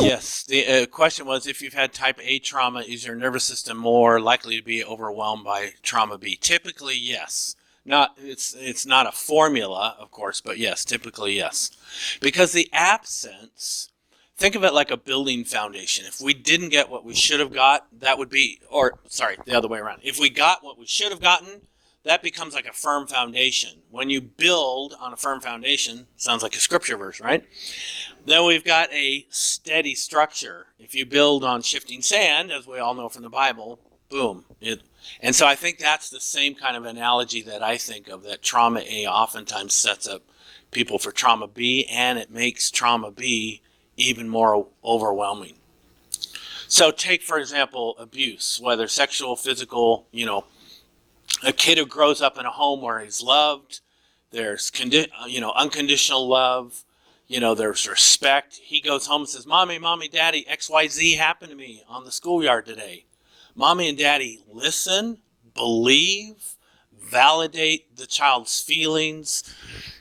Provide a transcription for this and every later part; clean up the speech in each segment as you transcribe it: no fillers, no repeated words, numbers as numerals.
Yes, the question was, if you've had type A trauma, is your nervous system more likely to be overwhelmed by trauma B? Typically, yes. Not it's not a formula, of course, but yes, typically yes. Because the absence, think of it like a building foundation. If we didn't get what we should have got, that would be, or sorry, the other way around. If we got what we should have gotten, that becomes like a firm foundation. When you build on a firm foundation, sounds like a scripture verse, right? Then we've got a steady structure. If you build on shifting sand, as we all know from the Bible, boom. And so I think that's the same kind of analogy that I think of, that trauma A oftentimes sets up people for trauma B, and it makes trauma B even more overwhelming. So take, for example, abuse, whether sexual, physical, a kid who grows up in a home where he's loved, there's unconditional love, there's respect. He goes home and says, Mommy, Daddy, XYZ happened to me on the schoolyard today. Mommy and Daddy listen, believe, validate the child's feelings,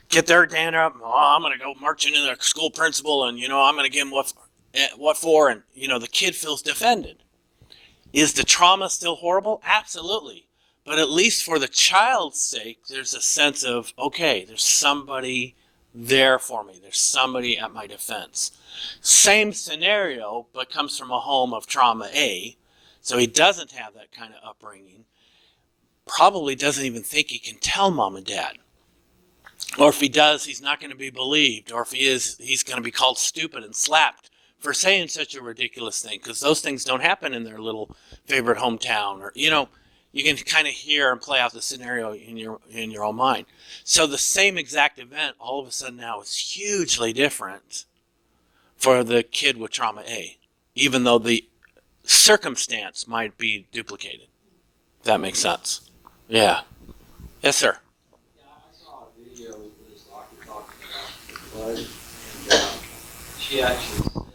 get their hand up. Oh, I'm going to go marching in the school principal, and, I'm going to give him what for, and, the kid feels defended. Is the trauma still horrible? Absolutely. But at least for the child's sake, there's a sense of, okay, there's somebody there for me. There's somebody at my defense. Same scenario, but comes from a home of trauma A. So he doesn't have that kind of upbringing. Probably doesn't even think he can tell mom and dad. Or if he does, he's not going to be believed. Or if he is, he's going to be called stupid and slapped for saying such a ridiculous thing. Because those things don't happen in their little favorite hometown. Or, you can kind of hear and play out the scenario in your own mind. So the same exact event all of a sudden now is hugely different for the kid with trauma A, even though the circumstance might be duplicated. If that makes sense. Yeah. Yes, sir. Yeah, I saw a video with this doctor talking about blood, and she actually said, I'm going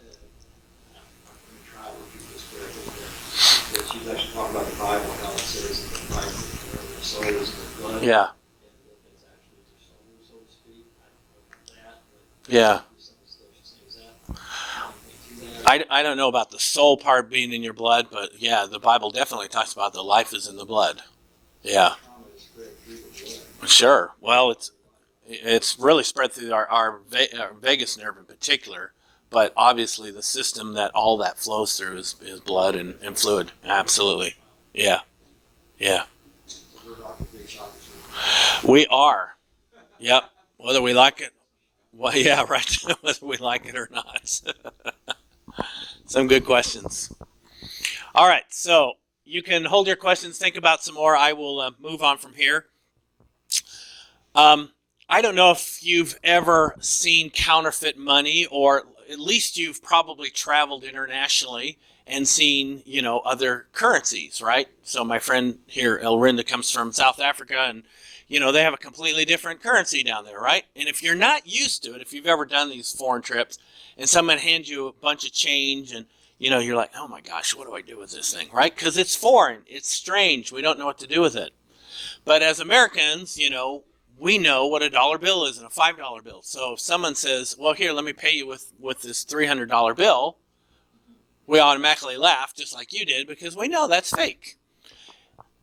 to try to repeat this correctly, but she's actually talking about the Bible, how it says that the Bible, the soul is the blood. Yeah. And that it's actually the soul, so to speak. I don't know about that, but Yeah. some of the stuff she says that. I don't know about the soul part being in your blood, but yeah, the Bible definitely talks about the life is in the blood. Yeah. Trauma is spread through the blood. Sure. Well, it's really spread through our vagus nerve in particular, but obviously the system that all that flows through is blood and fluid. Absolutely. Yeah. Yeah. So we're not the big shockers. We are. Yep. Whether we like it. Well, yeah, right. Whether we like it or not. Some good questions. All right. So you can hold your questions, think about some more. I will move on from here. I don't know if you've ever seen counterfeit money, or at least you've probably traveled internationally and seen, other currencies, right? So my friend here, Elrinda, comes from South Africa, and, they have a completely different currency down there, right? And if you're not used to it, if you've ever done these foreign trips and someone hands you a bunch of change and, you're like, oh my gosh, what do I do with this thing, right? Because it's foreign. It's strange. We don't know what to do with it. But as Americans, we know what a dollar bill is and a $5 bill. So if someone says, well, here, let me pay you with this $300 bill, we automatically laugh, just like you did, because we know that's fake.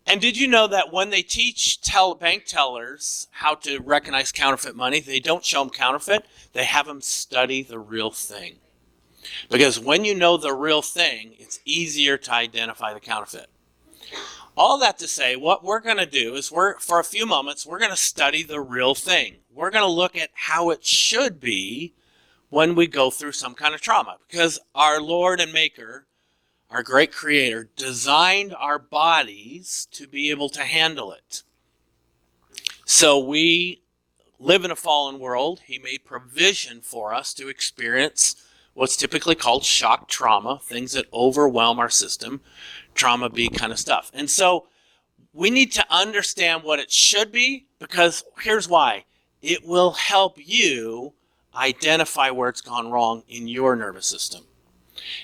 And did you know that when they teach bank tellers how to recognize counterfeit money, they don't show them counterfeit, they have them study the real thing. Because when you know the real thing, it's easier to identify the counterfeit. All that to say, what we're going to do is for a few moments, we're going to study the real thing. We're going to look at how it should be when we go through some kind of trauma. Because our Lord and Maker, our great Creator, designed our bodies to be able to handle it. So we live in a fallen world. He made provision for us to experience what's typically called shock trauma, things that overwhelm our system, trauma B kind of stuff. And so we need to understand what it should be, because here's why. It will help you identify where it's gone wrong in your nervous system.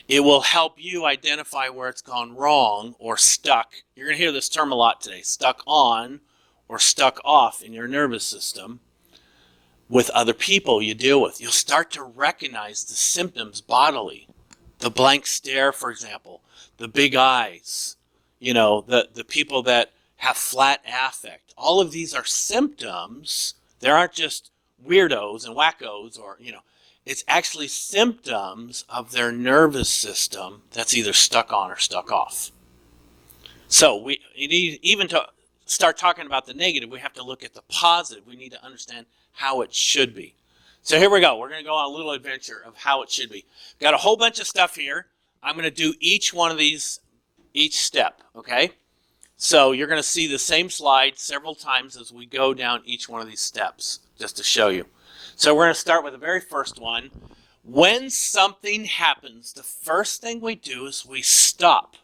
It will help you identify where it's gone wrong or stuck. You're going to hear this term a lot today, stuck on or stuck off in your nervous system with other people you deal with. You'll start to recognize the symptoms bodily. The blank stare, for example, the big eyes, the people that have flat affect. All of these are symptoms. They aren't just weirdos and wackos it's actually symptoms of their nervous system that's either stuck on or stuck off. So even to start talking about the negative, we have to look at the positive. We need to understand how it should be. So here we go. We're going to go on a little adventure of how it should be. Got a whole bunch of stuff here. I'm going to do each one of these, each step, okay? So you're going to see the same slide several times as we go down each one of these steps, just to show you. So we're going to start with the very first one. When something happens, the first thing we do is we stop.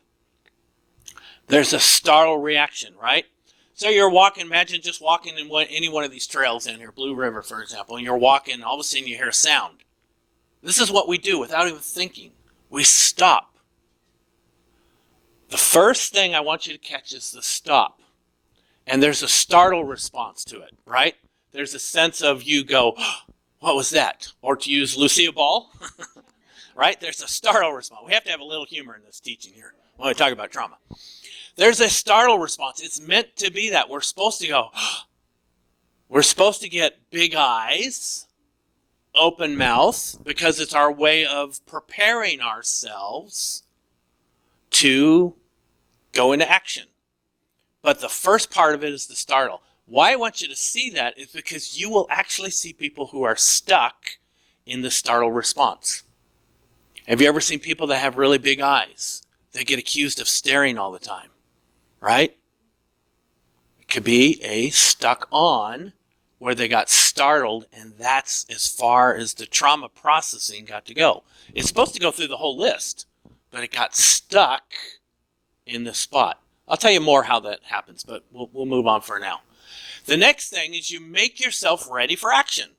There's a startle reaction, right? So you're walking, imagine just walking in any one of these trails in here, Blue River, for example, and you're walking, and all of a sudden you hear a sound. This is what we do without even thinking. We stop. The first thing I want you to catch is the stop. And there's a startle response to it, right? There's a sense of you go, oh, what was that? Or to use Lucille Ball, right? There's a startle response. We have to have a little humor in this teaching here when we talk about trauma. There's a startle response. It's meant to be that. We're supposed to go, oh. We're supposed to get big eyes, open mouth, because it's our way of preparing ourselves to go into action. But the first part of it is the startle. Why I want you to see that is because you will actually see people who are stuck in the startle response. Have you ever seen people that have really big eyes? They get accused of staring all the time, right? It could be a stuck on where they got startled, and that's as far as the trauma processing got to go. It's supposed to go through the whole list, but it got stuck in the spot. I'll tell you more how that happens, but we'll move on for now. The next thing is you make yourself ready for action.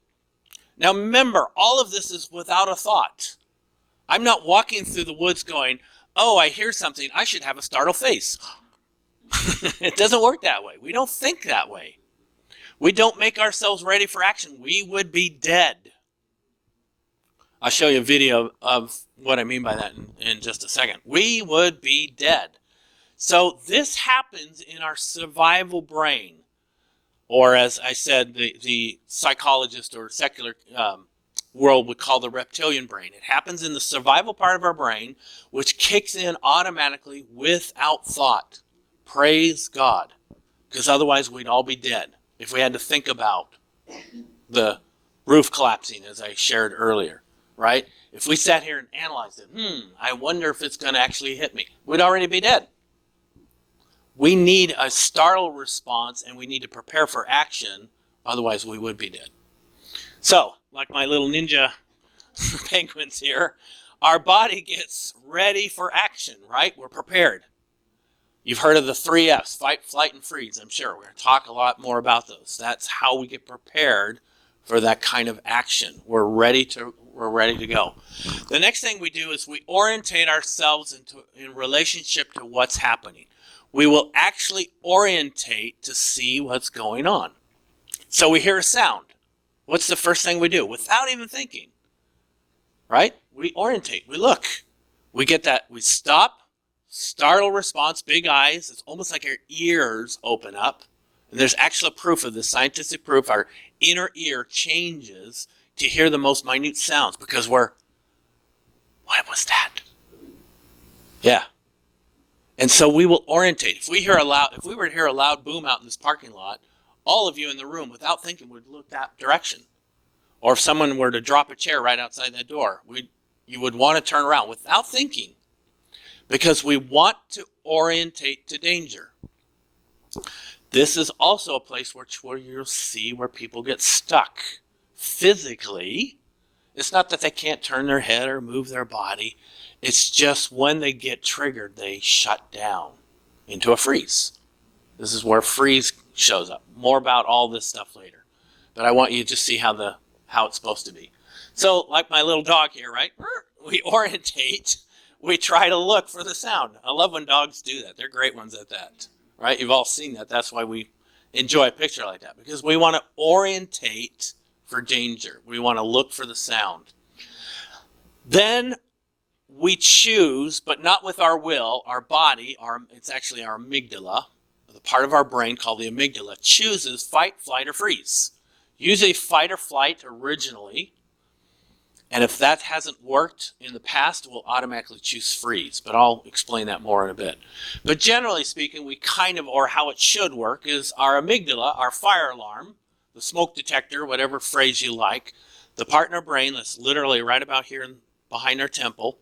Now remember, all of this is without a thought. I'm not walking through the woods going, oh, I hear something, I should have a startled face. It doesn't work that way. We don't think that way. We don't make ourselves ready for action. We would be dead. I'll show you a video of what I mean by that in just a second. We would be dead. So this happens in our survival brain. Or as I said, the psychologist or secular world would call the reptilian brain. It happens in the survival part of our brain, which kicks in automatically without thought. Praise God. Because otherwise we'd all be dead if we had to think about the roof collapsing, as I shared earlier, right? If we sat here and analyzed it, I wonder if it's going to actually hit me. We'd already be dead. We need a startle response, and we need to prepare for action, otherwise we would be dead. So, like my little ninja penguins here, our body gets ready for action, right? We're prepared. You've heard of the 3 F's, fight, flight, and freeze, I'm sure. We're going to talk a lot more about those. That's how we get prepared for that kind of action. We're ready to go. The next thing we do is we orientate ourselves in relationship to what's happening. We will actually orientate to see what's going on. So we hear a sound. What's the first thing we do? Without even thinking, right? We orientate, we look. We get that, we stop, startle response, big eyes. It's almost like our ears open up. And there's actual proof of this, scientific proof. Our inner ear changes to hear the most minute sounds because what was that? Yeah. And so we will orientate. If we were to hear a loud boom out in this parking lot, all of you in the room, without thinking, would look that direction. Or if someone were to drop a chair right outside that door, you would want to turn around without thinking, because we want to orientate to danger. This is also a place where you'll see where people get stuck physically. It's not that they can't turn their head or move their body. It's just when they get triggered, they shut down into a freeze. This is where freeze shows up. More about all this stuff later. But I want you to just see how it's supposed to be. So, like my little dog here, right? we orientate, we try to look for the sound. I love when dogs do that. They're great ones at that, right? You've all seen that. That's why we enjoy a picture like that, because we want to orientate for danger. We want to look for the sound. Then we choose, but not with our will, our body, it's actually our amygdala, the part of our brain called the amygdala, chooses fight, flight, or freeze. Usually fight or flight originally, and if that hasn't worked in the past, we'll automatically choose freeze, but I'll explain that more in a bit. But generally speaking, we kind of, or how it should work, is our amygdala, our fire alarm, the smoke detector, whatever phrase you like, the part in our brain that's literally right about here behind our temple,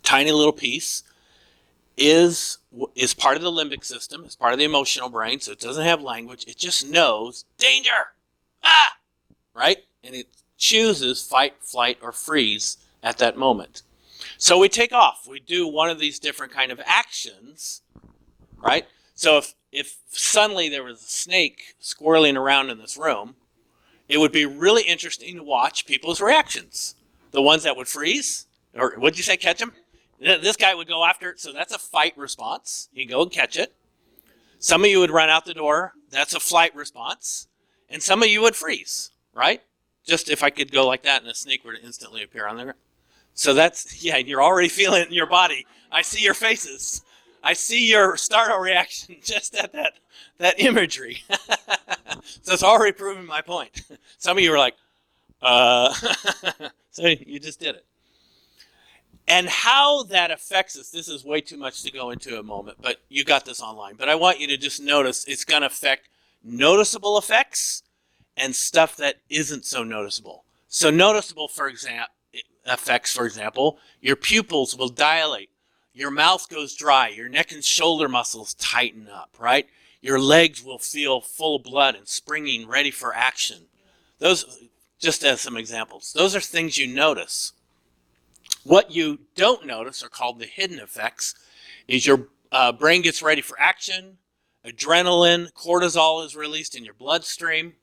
tiny little piece, is part of the limbic system, is part of the emotional brain, so it doesn't have language. It just knows danger, right? And it chooses fight, flight, or freeze at that moment. So we take off. We do one of these different kind of actions, right? So if suddenly there was a snake squirreling around in this room, it would be really interesting to watch people's reactions. The ones that would freeze, or what'd you say, catch them? This guy would go after it, so that's a fight response. You go and catch it. Some of you would run out the door. That's a flight response. And some of you would freeze, right? Just if I could go like that and a snake were to instantly appear on there. So that's, yeah, you're already feeling it in your body. I see your faces. I see your startle reaction just at that imagery. So it's already proving my point. Some of you are like, so you just did it. And how that affects us, this is way too much to go into a moment, but you got this online. But I want you to just notice it's going to affect noticeable effects and stuff that isn't so noticeable. So noticeable, effects, for example, your pupils will dilate. Your mouth goes dry. Your neck and shoulder muscles tighten up, right? Your legs will feel full of blood and springing, ready for action. Those, just as some examples, those are things you notice. What you don't notice are called the hidden effects. Is your brain gets ready for action, adrenaline, cortisol is released in your bloodstream,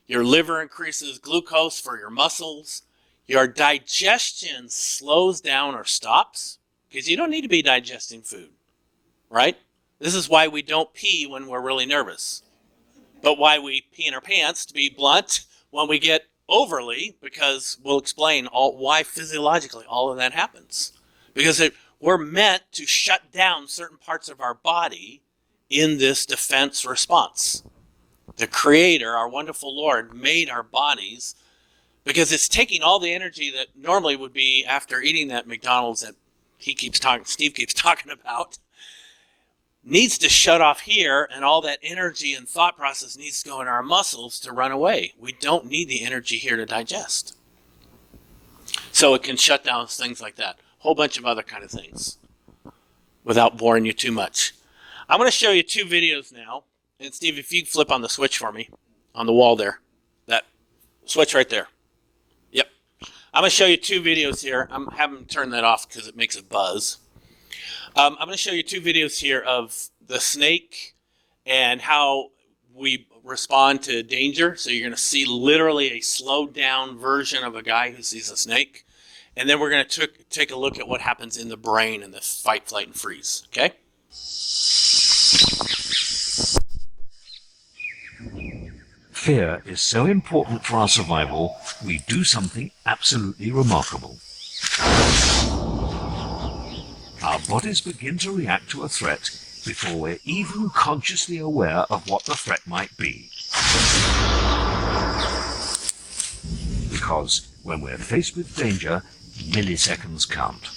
your liver increases glucose for your muscles, your digestion slows down or stops, because you don't need to be digesting food, right? This is why we don't pee when we're really nervous, but why we pee in our pants, to be blunt, when we get overly, because we'll explain why physiologically all of that happens. Because we're meant to shut down certain parts of our body in this defense response. The Creator, our wonderful Lord, made our bodies because it's taking all the energy that normally would be after eating that McDonald's that Steve keeps talking about, needs to shut off here, and all that energy and thought process needs to go in our muscles to run away. We don't need the energy here to digest. So it can shut down things like that. A whole bunch of other kind of things without boring you too much. I'm going to show you two videos now. And Steve, if you flip on the switch for me, on the wall there, that switch right there. Yep. I'm going to show you two videos here. I'm having to turn that off because it makes a buzz. I'm going to show you two videos here of the snake and how we respond to danger. So you're going to see literally a slowed down version of a guy who sees a snake. And then we're going to take a look at what happens in the brain in the fight, flight, and freeze. Okay? Fear is so important for our survival, we do something absolutely remarkable. Our bodies begin to react to a threat before we're even consciously aware of what the threat might be. Because when we're faced with danger, milliseconds count.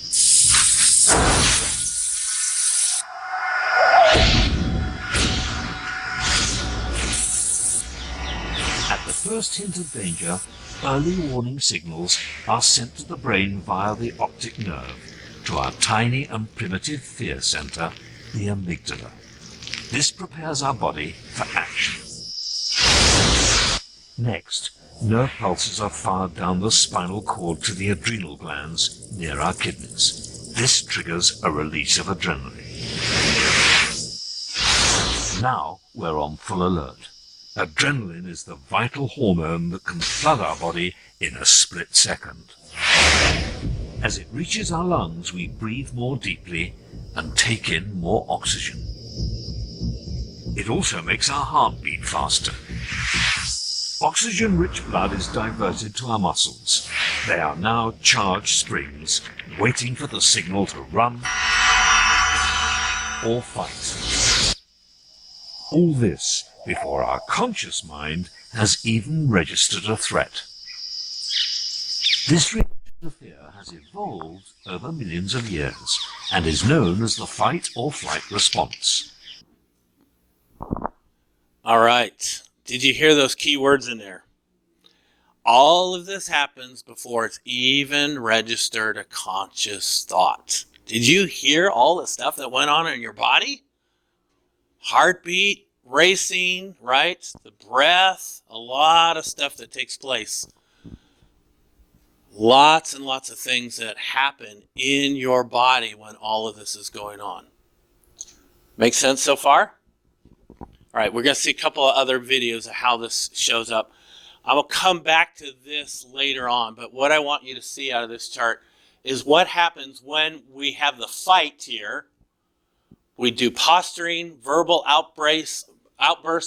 At the first hint of danger, early warning signals are sent to the brain via the optic nerve, to our tiny and primitive fear center, the amygdala. This prepares our body for action. Next, nerve pulses are fired down the spinal cord to the adrenal glands near our kidneys. This triggers a release of adrenaline. Now we're on full alert. Adrenaline is the vital hormone that can flood our body in a split second. As it reaches our lungs, we breathe more deeply and take in more oxygen. It also makes our heart beat faster. Oxygen-rich blood is diverted to our muscles. They are now charged springs, waiting for the signal to run or fight. All this before our conscious mind has even registered a threat. This reaction to fear has evolved over millions of years and is known as the fight or flight response. All right. Did you hear those key words in there? All of this happens before it's even registered a conscious thought. Did you hear all the stuff that went on in your body? Heartbeat, racing, right? The breath, a lot of stuff that takes place. Lots and lots of things that happen in your body when all of this is going on. Make sense so far? All right, we're going to see a couple of other videos of how this shows up. I will come back to this later on, but what I want you to see out of this chart is what happens when we have the fight here. We do posturing, verbal outbursts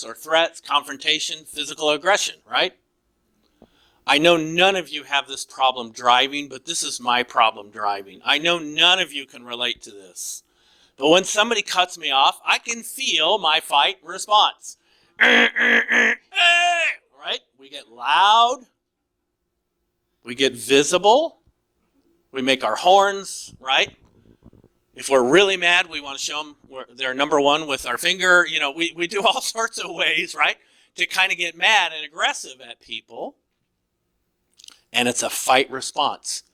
or threats, confrontation, physical aggression, right? I know none of you have this problem driving, but this is my problem driving. I know none of you can relate to this. But when somebody cuts me off, I can feel my fight response. Right? We get loud. We get visible. We make our horns, right? If we're really mad, we want to show them they're number one with our finger. You know, we do all sorts of ways, right, to kind of get mad and aggressive at people. And it's a fight response.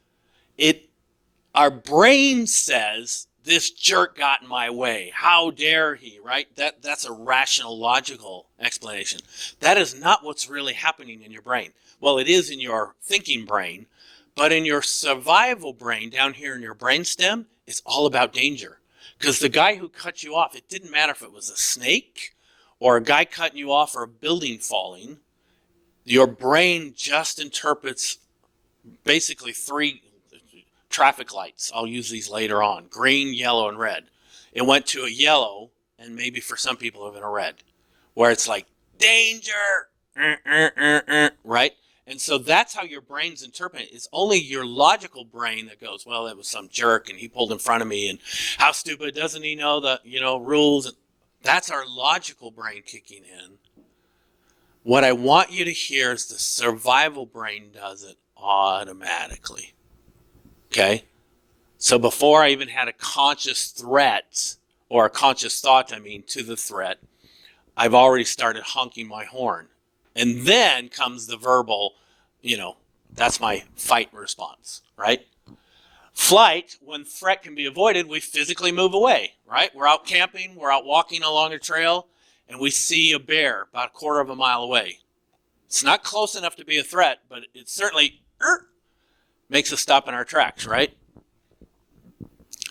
Our brain says, this jerk got in my way. How dare he, right? That's a rational, logical explanation. That is not what's really happening in your brain. Well, it is in your thinking brain, but in your survival brain, down here in your brainstem, it's all about danger. Because the guy who cut you off, it didn't matter if it was a snake or a guy cutting you off or a building falling. Your brain just interprets basically 3 traffic lights. I'll use these later on. Green, yellow, and red. It went to a yellow, and maybe for some people even a red, where it's like, danger, right? And so that's how your brain's interpreting it. It's only your logical brain that goes, well, that was some jerk, and he pulled in front of me, and how stupid, doesn't he know the rules? And that's our logical brain kicking in. What I want you to hear is the survival brain does it automatically. Okay? So before I even had a conscious threat, or a conscious thought, to the threat, I've already started honking my horn. And then comes the verbal, that's my fight response, right? Flight, when threat can be avoided, we physically move away, right? We're out camping, we're out walking along a trail, and we see a bear about a quarter of a mile away. It's not close enough to be a threat, but it certainly makes us stop in our tracks, right?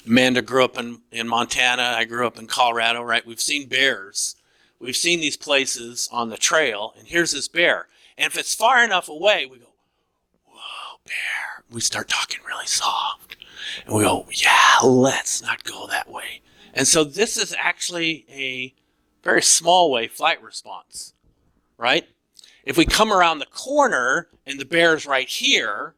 Amanda grew up in Montana. I grew up in Colorado, right? We've seen bears. We've seen these places on the trail, and here's this bear. And if it's far enough away, we go, whoa, bear. We start talking really soft. And we go, yeah, let's not go that way. And so this is actually a very small way flight response, right? If we come around the corner and the bear's right here,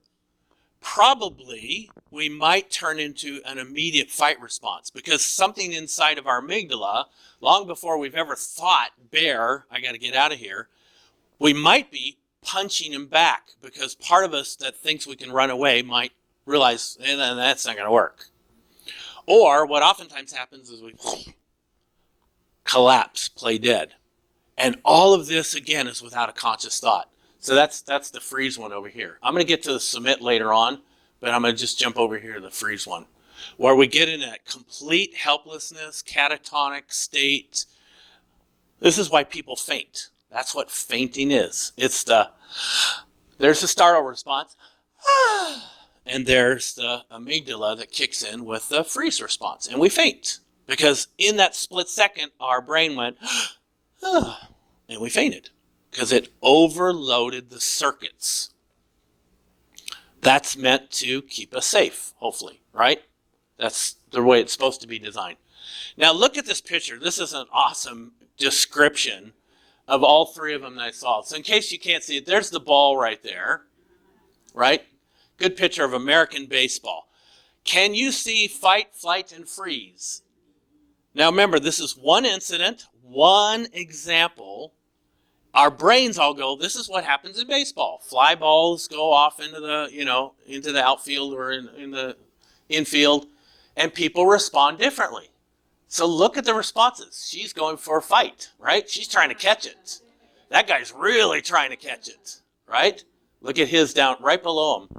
probably we might turn into an immediate fight response because something inside of our amygdala, long before we've ever thought, bear, I got to get out of here, we might be punching him back because part of us that thinks we can run away might realize, that's not going to work. Or what oftentimes happens is we collapse, play dead. And all of this, again, is without a conscious thought. So that's the freeze one over here. I'm going to get to the submit later on, but I'm going to just jump over here to the freeze one, where we get in that complete helplessness, catatonic state. This is why people faint. That's what fainting is. There's the startle response, and there's the amygdala that kicks in with the freeze response, and we faint. Because in that split second, our brain went, and we fainted. Because it overloaded the circuits. That's meant to keep us safe, hopefully, right? That's the way it's supposed to be designed. Now look at this picture. This is an awesome description of all three of them that I saw. So in case you can't see it, there's the ball right there, right? Good picture of American baseball. Can you see fight, flight, and freeze? Now remember, this is one incident, one example. Our brains all go, this is what happens in baseball. Fly balls go off into the, into the outfield or in the infield, and people respond differently. So look at the responses. She's going for a fight, right? She's trying to catch it. That guy's really trying to catch it, right? Look at his down right below him.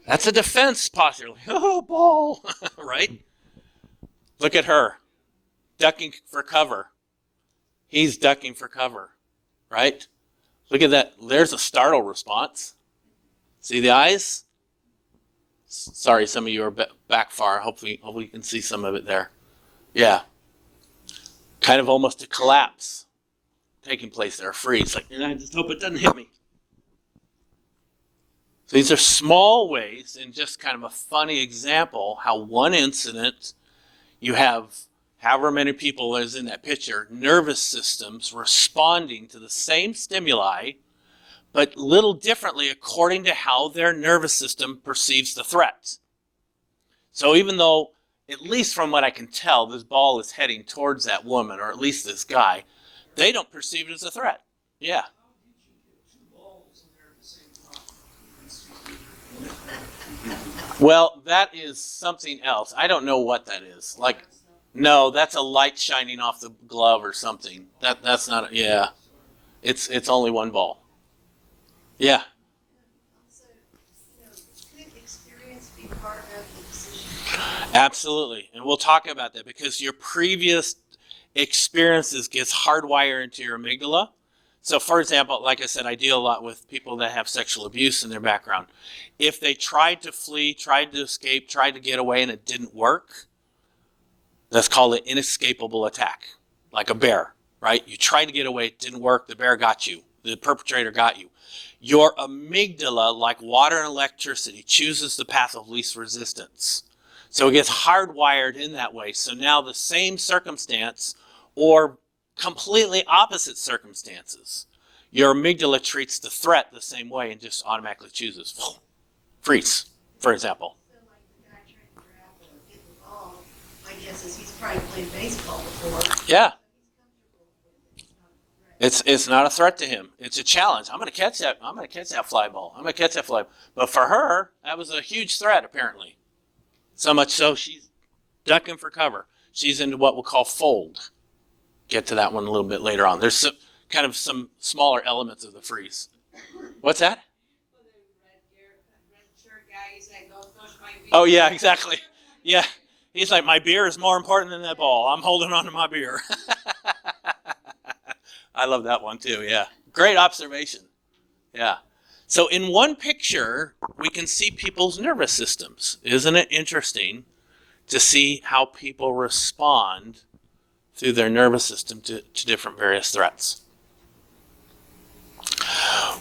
That's a defense posture. Oh, ball, right? Look at her, ducking for cover. He's ducking for cover, right? Look at that. There's a startle response. See the eyes? Sorry, some of you are back far. Hopefully you can see some of it there. Yeah. Kind of almost a collapse taking place there, a freeze. Like, I just hope it doesn't hit me. So these are small ways, and just kind of a funny example, how one incident, you have however many people is in that picture, nervous systems responding to the same stimuli, but little differently according to how their nervous system perceives the threat. So even though, at least from what I can tell, this ball is heading towards that woman, or at least this guy, they don't perceive it as a threat. Yeah. Well, that is something else. I don't know what that is. Like, no, that's a light shining off the glove or something. That's not. Yeah, it's only one ball. Yeah. So, could experience be part of the decision? Absolutely, and we'll talk about that because your previous experiences gets hardwired into your amygdala. So, for example, like I said, I deal a lot with people that have sexual abuse in their background. If they tried to flee, tried to escape, tried to get away, and it didn't work, that's called an inescapable attack, like a bear, right? You tried to get away, it didn't work, the bear got you, the perpetrator got you. Your amygdala, like water and electricity, chooses the path of least resistance. So it gets hardwired in that way. So now the same circumstance or completely opposite circumstances, your amygdala treats the threat the same way and just automatically chooses freeze, for example. So, like the guy trying to grab or get the ball, my guess is he's probably played baseball before. Yeah. So he's comfortable with it. It's not a threat. It's not a threat to him. It's a challenge. I'm going to catch that fly ball. I'm going to catch that fly. But for her, that was a huge threat, apparently. So much so she's ducking for cover. She's into what we'll call fold. Get to that one a little bit later on. There's some smaller elements of the freeze. What's that? Red shirt guy, he's like, those might be. Oh, yeah, exactly. Yeah. He's like, my beer is more important than that ball. I'm holding on to my beer. I love that one too, yeah. Great observation. Yeah. So in one picture, we can see people's nervous systems. Isn't it interesting to see how people respond through their nervous system to different various threats?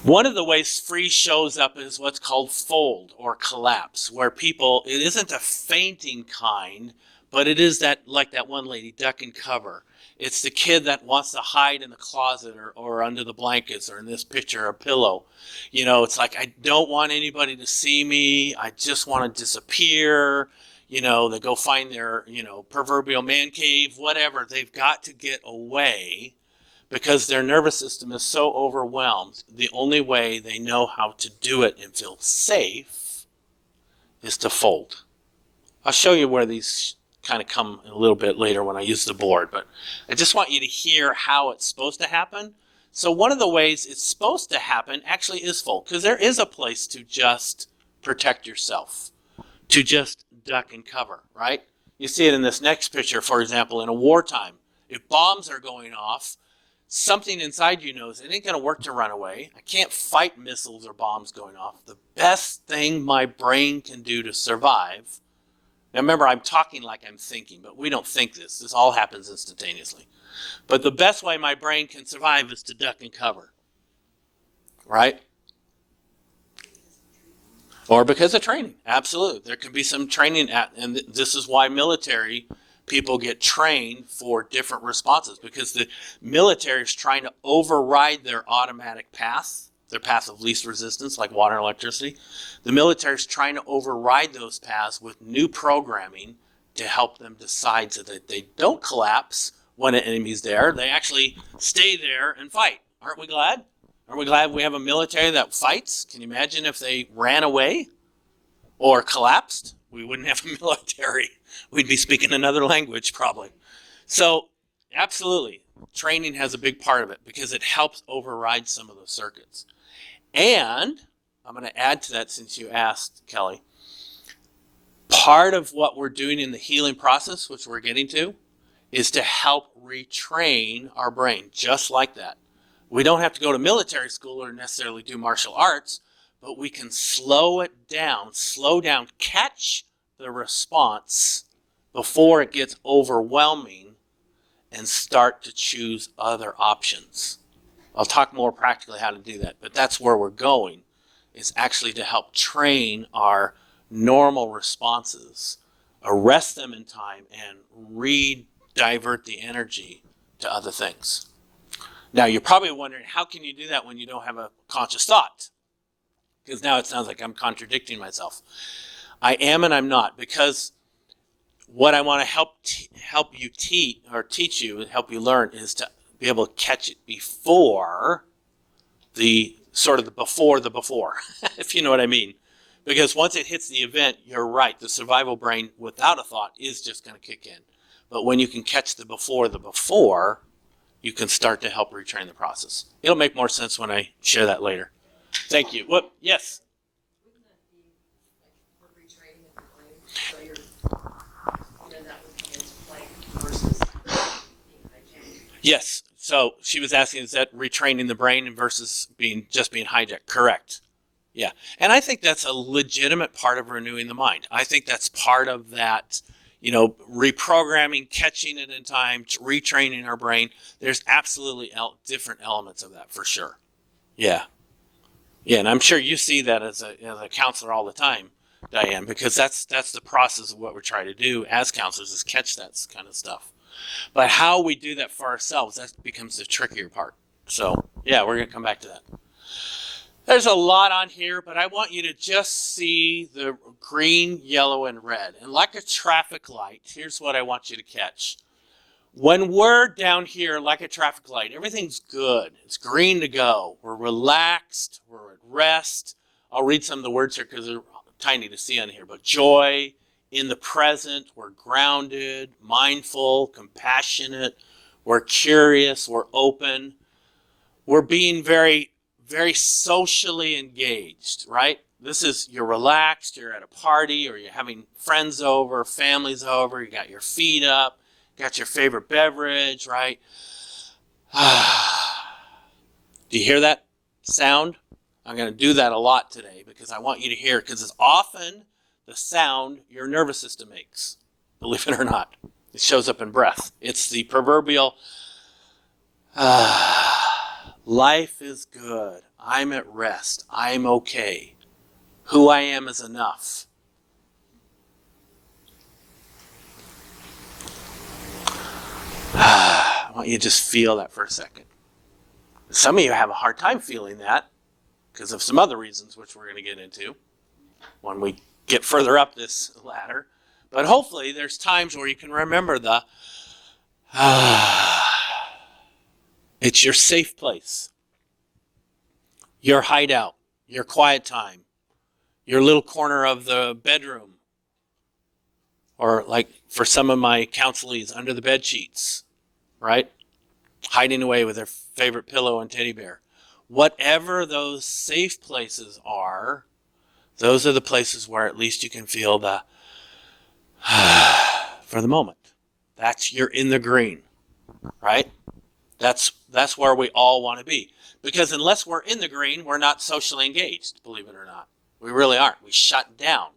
One of the ways freeze shows up is what's called fold or collapse, where people, it isn't a fainting kind, but it is that, like that one lady, duck and cover. It's the kid that wants to hide in the closet or under the blankets, or in this picture, a pillow. It's like, I don't want anybody to see me. I just want to disappear. They go find their, proverbial man cave, whatever. They've got to get away because their nervous system is so overwhelmed. The only way they know how to do it and feel safe is to fold. I'll show you where these kind of come a little bit later when I use the board, but I just want you to hear how it's supposed to happen. So one of the ways it's supposed to happen actually is fold, because there is a place to just protect yourself, to just duck and cover, right? You see it in this next picture, for example, in a wartime. If bombs are going off, something inside you knows it ain't going to work to run away. I can't fight missiles or bombs going off. The best thing my brain can do to survive. Now remember, I'm talking like I'm thinking, but we don't think this. This all happens instantaneously. But the best way my brain can survive is to duck and cover. Right? Or because of training. Absolutely. There can be some training and this is why military people get trained for different responses, because the military is trying to override their automatic path, their path of least resistance, like water and electricity. The military is trying to override those paths with new programming to help them decide so that they don't collapse when an enemy's there. They actually stay there and fight. Aren't we glad? Aren't we glad we have a military that fights? Can you imagine if they ran away or collapsed? We wouldn't have a military. We'd be speaking another language probably. So absolutely, training has a big part of it because it helps override some of those circuits. And I'm going to add to that, since you asked, Kelly, part of what we're doing in the healing process, which we're getting to, is to help retrain our brain, just like that. We don't have to go to military school or necessarily do martial arts, but we can slow down, catch the response before it gets overwhelming and start to choose other options. I'll talk more practically how to do that, but that's where we're going, is actually to help train our normal responses, arrest them in time, and divert the energy to other things. Now, you're probably wondering, how can you do that when you don't have a conscious thought? Because now it sounds like I'm contradicting myself. I am and I'm not, because what I want to help you teach you and help you learn is to be able to catch it before the before, if you know what I mean. Because once it hits the event, you're right, the survival brain without a thought is just going to kick in. But when you can catch the before, you can start to help retrain the process. It'll make more sense when I share that later. Thank you. What? Yes? Wouldn't that be like for retraining of the brain? So that would come into play versus being hijacked. Yes. So she was asking, is that retraining the brain versus being hijacked? Correct. Yeah. And I think that's a legitimate part of renewing the mind. I think that's part of that, reprogramming, catching it in time, retraining our brain. There's absolutely different elements of that for sure. Yeah. Yeah, and I'm sure you see that as a counselor all the time, Diane, because that's the process of what we're trying to do as counselors, is catch that kind of stuff. But how we do that for ourselves, that becomes the trickier part. So, yeah, we're going to come back to that. There's a lot on here, but I want you to just see the green, yellow, and red. And like a traffic light, here's what I want you to catch. When we're down here like a traffic light, everything's good. It's green to go. We're relaxed. We're at rest. I'll read some of the words here because they're tiny to see on here. But joy, in the present, we're grounded, mindful, compassionate. We're curious. We're open. We're being very, very socially engaged, right? You're relaxed. You're at a party or you're having friends over, families over. You got your feet up. Got your favorite beverage, right? Do you hear that sound? I'm going to do that a lot today because I want you to hear it, because it's often the sound your nervous system makes, believe it or not. It shows up in breath. It's the proverbial, life is good. I'm at rest. I'm okay. Who I am is enough. I want you to just feel that for a second. Some of you have a hard time feeling that because of some other reasons, which we're going to get into when we get further up this ladder. But hopefully there's times where you can remember it's your safe place, your hideout, your quiet time, your little corner of the bedroom, or like for some of my counselees, under the bed sheets, right? Hiding away with their favorite pillow and teddy bear. Whatever those safe places are, those are the places where at least you can feel the for the moment. You're in the green, right? That's where we all want to be. Because unless we're in the green, we're not socially engaged, believe it or not. We really aren't. We shut down.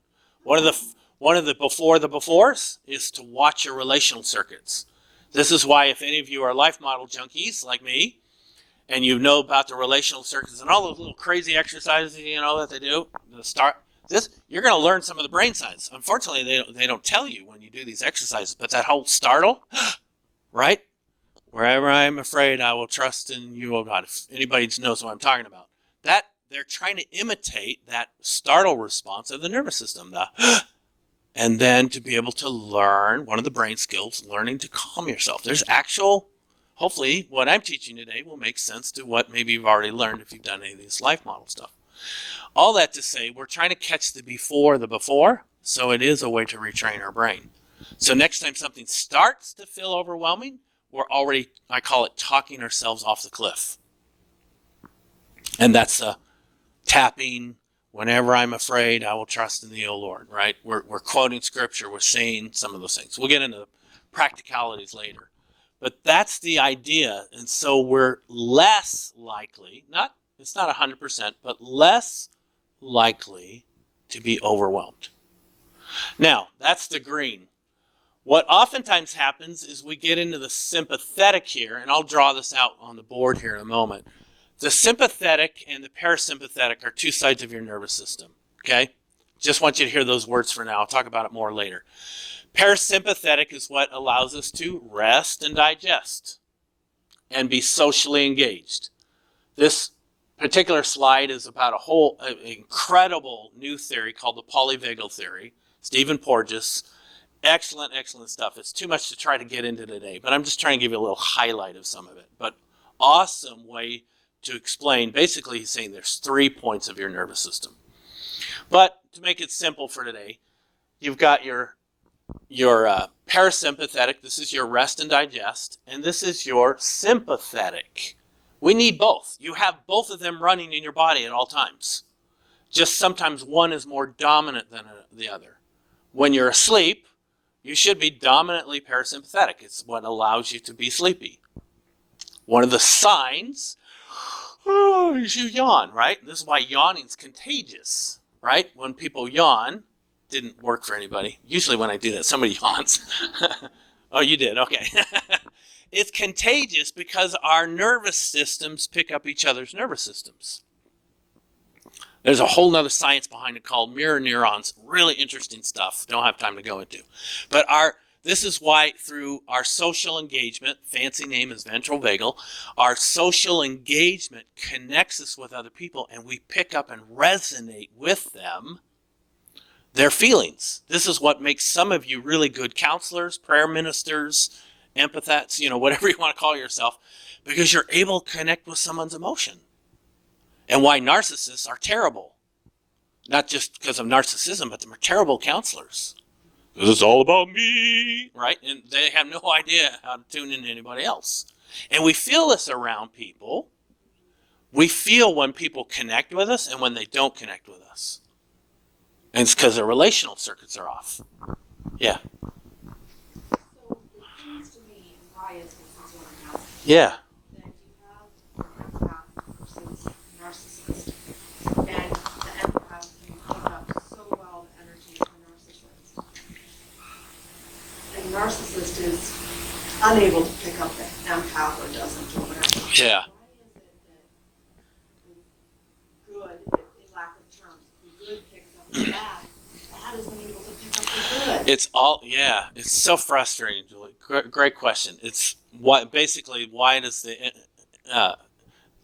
One of the befores is to watch your relational circuits. This is why if any of you are life model junkies like me, and you know about the relational circuits and all those little crazy exercises, that they do, you're going to learn some of the brain science. Unfortunately, they don't tell you when you do these exercises, but that whole startle, right? Wherever I am afraid, I will trust in you, oh God. If anybody knows what I'm talking about, that they're trying to imitate that startle response of the nervous system, and then to be able to learn one of the brain skills, learning to calm yourself. There's actual, hopefully, what I'm teaching today will make sense to what maybe you've already learned if you've done any of this life model stuff. All that to say, we're trying to catch the before, so it is a way to retrain our brain. So next time something starts to feel overwhelming, we're already, I call it, talking ourselves off the cliff. And that's tapping, whenever I'm afraid, I will trust in thee, O Lord, right? We're quoting scripture, we're saying some of those things. We'll get into the practicalities later. But that's the idea, and so we're less likely, it's not 100%, but less likely to be overwhelmed. Now, that's the green. What oftentimes happens is we get into the sympathetic here, and I'll draw this out on the board here in a moment. The sympathetic and the parasympathetic are two sides of your nervous system, okay? Just want you to hear those words for now. I'll talk about it more later. Parasympathetic is what allows us to rest and digest and be socially engaged. This particular slide is about an incredible new theory called the polyvagal theory. Stephen Porges. Excellent, excellent stuff. It's too much to try to get into today, but I'm just trying to give you a little highlight of some of it. But awesome way to explain. Basically, he's saying there's 3 points of your nervous system. But to make it simple for today, you've got your parasympathetic. This is your rest and digest, and this is your sympathetic. We need both. You have both of them running in your body at all times. Just sometimes one is more dominant than the other. When you're asleep, you should be dominantly parasympathetic. It's what allows you to be sleepy. One of the signs is you yawn, right? This is why yawning is contagious, right? When people yawn, didn't work for anybody. Usually when I do that, somebody yawns. Oh, you did? Okay. It's contagious because our nervous systems pick up each other's nervous systems. There's a whole nother science behind it called mirror neurons. Really interesting stuff. Don't have time to go into. But this is why through our social engagement, fancy name is ventral vagal, our social engagement connects us with other people and we pick up and resonate with them, their feelings. This is what makes some of you really good counselors, prayer ministers, empathets, whatever you want to call yourself, because you're able to connect with someone's emotion. And why narcissists are terrible. Not just because of narcissism, but they're terrible counselors. Because it's all about me, right? And they have no idea how to tune in to anybody else. And we feel this around people. We feel when people connect with us and when they don't connect with us. And it's because their relational circuits are off. Yeah. So it seems to me, why is this is what I'm asking, Yeah. that you have an empath versus narcissist, and the empath can pick up so well the energy of the narcissist. And narcissist is unable to pick up the empath or doesn't or whatever. Yeah. Why is it that good, in lack of terms, the good picks up the bad isn't able to pick up the good? It's so frustrating, Julie. Great question. It's why does the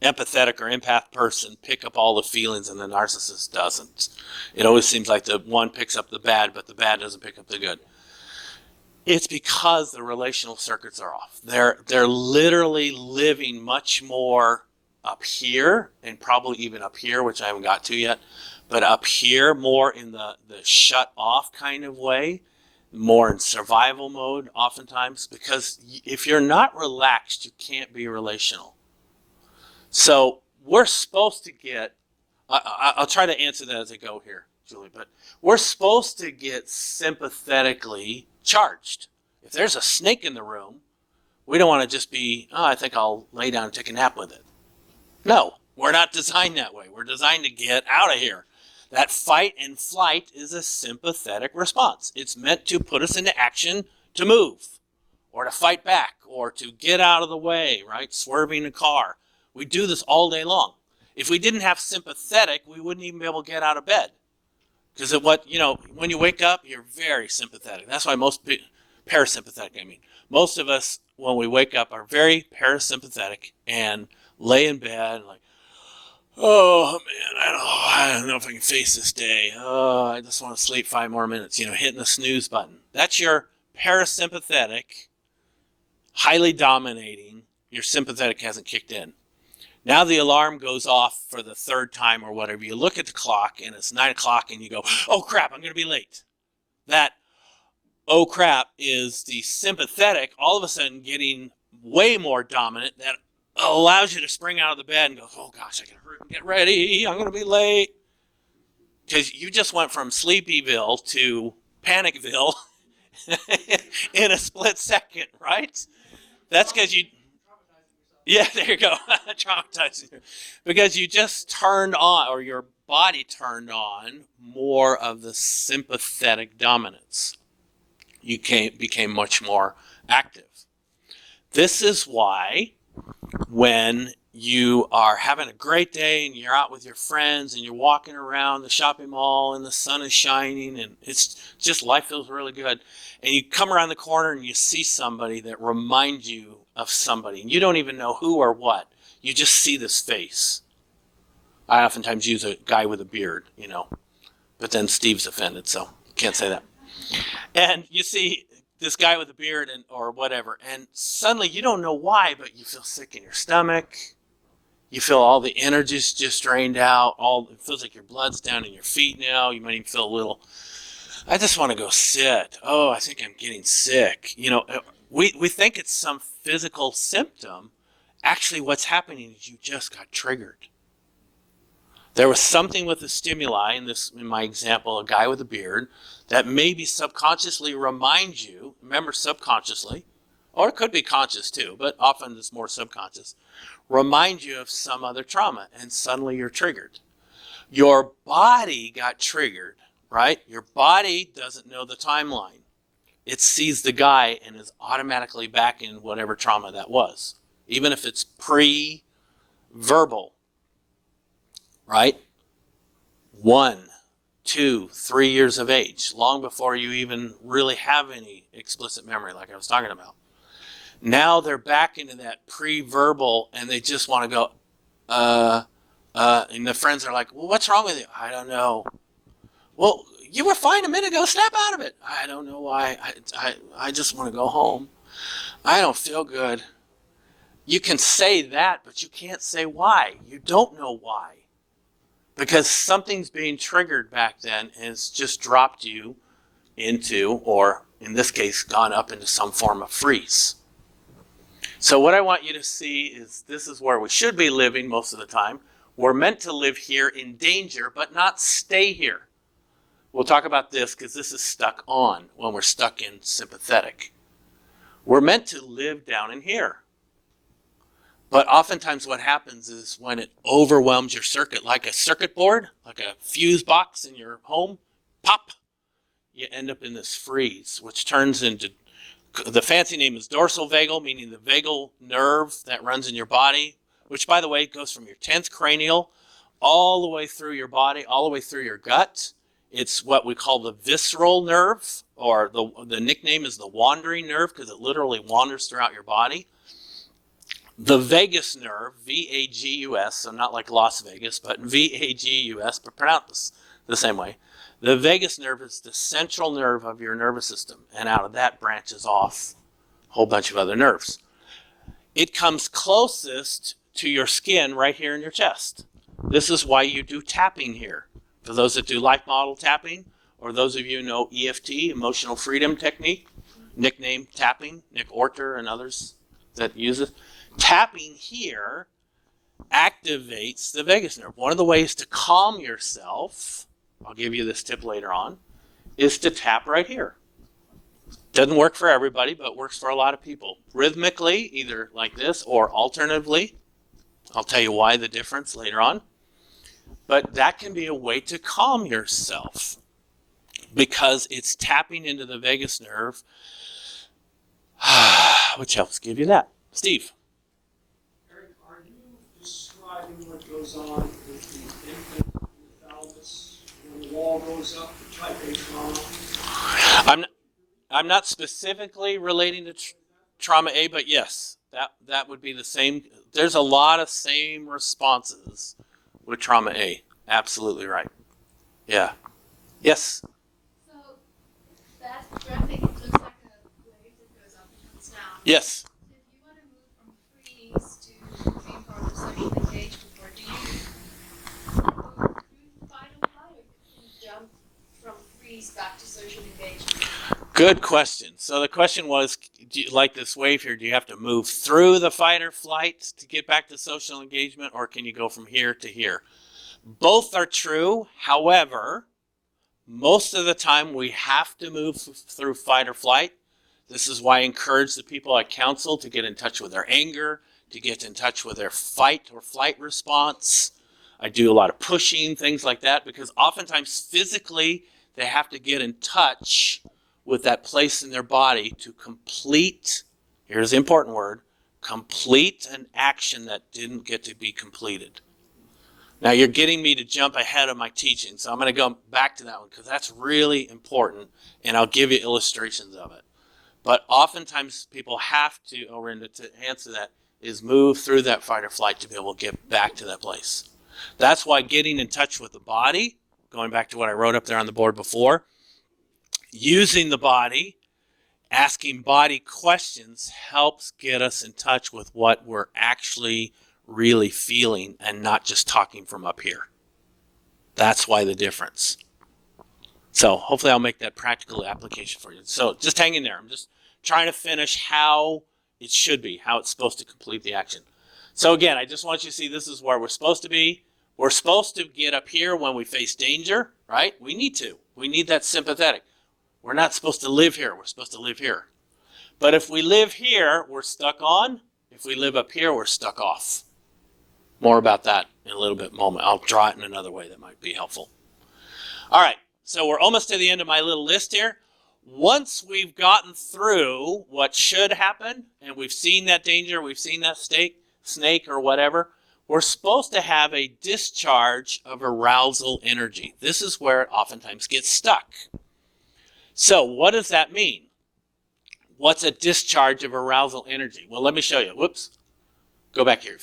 empathetic or empath person pick up all the feelings and the narcissist doesn't? It always seems like the one picks up the bad, but the bad doesn't pick up the good. It's because the relational circuits are off. They're literally living much more up here, and probably even up here, which I haven't got to yet, but up here more in the shut off kind of way, more in survival mode oftentimes, because if you're not relaxed, you can't be relational. So we're supposed to get, I'll try to answer that as I go here, Julie, but we're supposed to get sympathetically charged. If there's a snake in the room, we don't want to just be, I think I'll lay down and take a nap with it. No, we're not designed that way. We're designed to get out of here. That fight and flight is a sympathetic response. It's meant to put us into action to move or to fight back or to get out of the way, right? Swerving a car. We do this all day long. If we didn't have sympathetic, we wouldn't even be able to get out of bed Because when you wake up, you're very sympathetic. That's why parasympathetic, I mean. Most of us, when we wake up, are very parasympathetic and lay in bed like, oh man, I don't know if I can face this day. Oh, I just want to sleep 5 more minutes. Hitting the snooze button. That's your parasympathetic, highly dominating. Your sympathetic hasn't kicked in. Now the alarm goes off for the 3rd time or whatever. You look at the clock and it's 9 o'clock and you go, oh crap, I'm going to be late. That, oh crap, is the sympathetic all of a sudden getting way more dominant. That allows you to spring out of the bed and go, oh gosh, I gotta hurry and get ready. I'm going to be late. Because you just went from Sleepyville to Panicville in a split second, right? That's because you... Yeah, there you go. Traumatizing. Because you just turned on, or your body turned on, more of the sympathetic dominance. You became much more active. This is why when you are having a great day and you're out with your friends and you're walking around the shopping mall and the sun is shining and it's just, life feels really good, and you come around the corner and you see somebody that reminds you of somebody and you don't even know who or what, you just see this face. I oftentimes use a guy with a beard, but then Steve's offended, so can't say that. And you see this guy with a beard or whatever, and suddenly you don't know why, but you feel sick in your stomach. You feel all the energy's just drained out. It feels like your blood's down in your feet now. You might even feel a little, I just want to go sit. Oh, I think I'm getting sick. We think it's some physical symptom. Actually, what's happening is you just got triggered. There was something with the stimuli, in my example, a guy with a beard, that maybe subconsciously reminds you, remember subconsciously, or it could be conscious too, but often it's more subconscious, remind you of some other trauma, and suddenly you're triggered. Your body got triggered, right? Your body doesn't know the timeline. It sees the guy and is automatically back in whatever trauma that was, even if it's pre-verbal. Right? 1, 2, 3 years of age, long before you even really have any explicit memory like I was talking about. Now they're back into that pre-verbal and they just want to go, and the friends are like, well, what's wrong with you? I don't know. Well, you were fine a minute ago, snap out of it. I don't know why. I just want to go home. I don't feel good. You can say that, but you can't say why. You don't know why. Because something's being triggered back then and it's just dropped you into, or in this case, gone up into some form of freeze. So what I want you to see is this is where we should be living most of the time. We're meant to live here in danger, but not stay here. We'll talk about this because this is stuck on when we're stuck in sympathetic. We're meant to live down in here. But oftentimes what happens is when it overwhelms your circuit, like a circuit board, like a fuse box in your home, pop, you end up in this freeze, which turns into, the fancy name is dorsal vagal, meaning the vagal nerve that runs in your body, which, by the way, goes from your 10th cranial all the way through your body, all the way through your gut. It's what we call the visceral nerve, or the nickname is the wandering nerve because it literally wanders throughout your body. The vagus nerve, V-A-G-U-S, so not like Las Vegas, but V-A-G-U-S, but pronounced the same way. The vagus nerve is the central nerve of your nervous system, and out of that branches off a whole bunch of other nerves. It comes closest to your skin right here in your chest. This is why you do tapping here. For those that do life model tapping, or those of you who know EFT, Emotional Freedom Technique, nickname tapping, Nick Orter and others that use it. Tapping here activates the vagus nerve. One of the ways to calm yourself, I'll give you this tip later on, is to tap right here. Doesn't work for everybody, but works for a lot of people. Rhythmically, either like this or alternatively. I'll tell you why the difference later on. But that can be a way to calm yourself because it's tapping into the vagus nerve, which helps give you that. Steve. Eric, are you describing what goes on with the infant in the pelvis when when the wall goes up for type A trauma? I'm not specifically relating to trauma A, but yes, that would be the same. There's a lot of same responses with trauma A. Absolutely right. Yeah. Yes. So that graphic, it looks like a wave that goes up and comes down. Yes. So if you want to move from freeze to moving part of social engagement, or do you move through the fight or flight, or can you jump from freeze back to social engagement? Good question. So the question was, do you, like this wave here, do you have to move through the fight or flight to get back to social engagement, or can you go from here to here? Both are true. However, most of the time we have to move through fight or flight. This is why I encourage the people I counsel to get in touch with their anger, to get in touch with their fight or flight response. I do a lot of pushing, things like that, because oftentimes physically they have to get in touch with that place in their body to complete, here's the important word, complete an action that didn't get to be completed. Now you're getting me to jump ahead of my teaching, so I'm going to go back to that one because that's really important, and I'll give you illustrations of it. But oftentimes people have to, Orinda, to answer that, is move through that fight or flight to be able to get back to that place. That's why getting in touch with the body, going back to what I wrote up there on the board before, using the body, asking body questions helps get us in touch with what we're actually really feeling and not just talking from up here. That's why the difference. So hopefully I'll make that practical application for you. So just hang in there. I'm just trying to finish how it should be, how it's supposed to complete the action. So again, I just want you to see this is where we're supposed to be. We're supposed to get up here when we face danger, right? We need to. We need that sympathetic. We're not supposed to live here. We're supposed to live here. But if we live here, we're stuck on. If we live up here, we're stuck off. More about that in a little bit moment. I'll draw it in another way that might be helpful. All right, so we're almost to the end of my little list here. Once we've gotten through what should happen, and we've seen that danger, we've seen that snake or whatever, we're supposed to have a discharge of arousal energy. This is where it oftentimes gets stuck. So what does that mean? What's a discharge of arousal energy? Well, let me show you. Whoops. Go back here.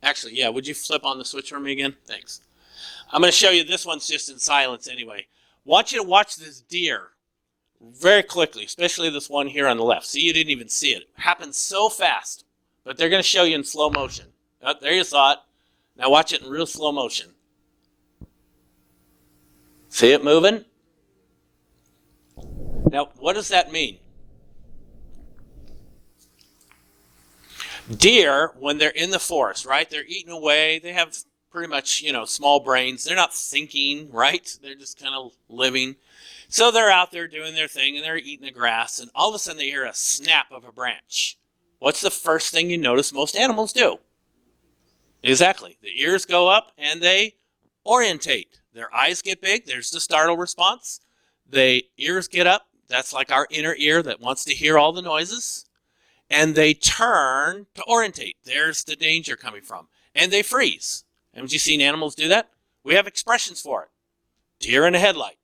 Actually, yeah, would you flip on the switch for me again? Thanks. I'm going to show you, this one's just in silence anyway. I want you to watch this deer very quickly, especially this one here on the left. See, you didn't even see it. It happened so fast, but they're going to show you in slow motion. Oh, there you saw it. Now watch it in real slow motion. See it moving? Now, what does that mean? Deer, when they're in the forest, right, they're eating away. They have pretty much, small brains. They're not thinking, right? They're just kind of living. So they're out there doing their thing, and they're eating the grass, and all of a sudden they hear a snap of a branch. What's the first thing you notice most animals do? Exactly. The ears go up, and they orientate. Their eyes get big. There's the startle response. The ears get up. That's like our inner ear that wants to hear all the noises. And they turn to orientate. There's the danger coming from. And they freeze. Haven't you seen animals do that? We have expressions for it. Deer in a headlight.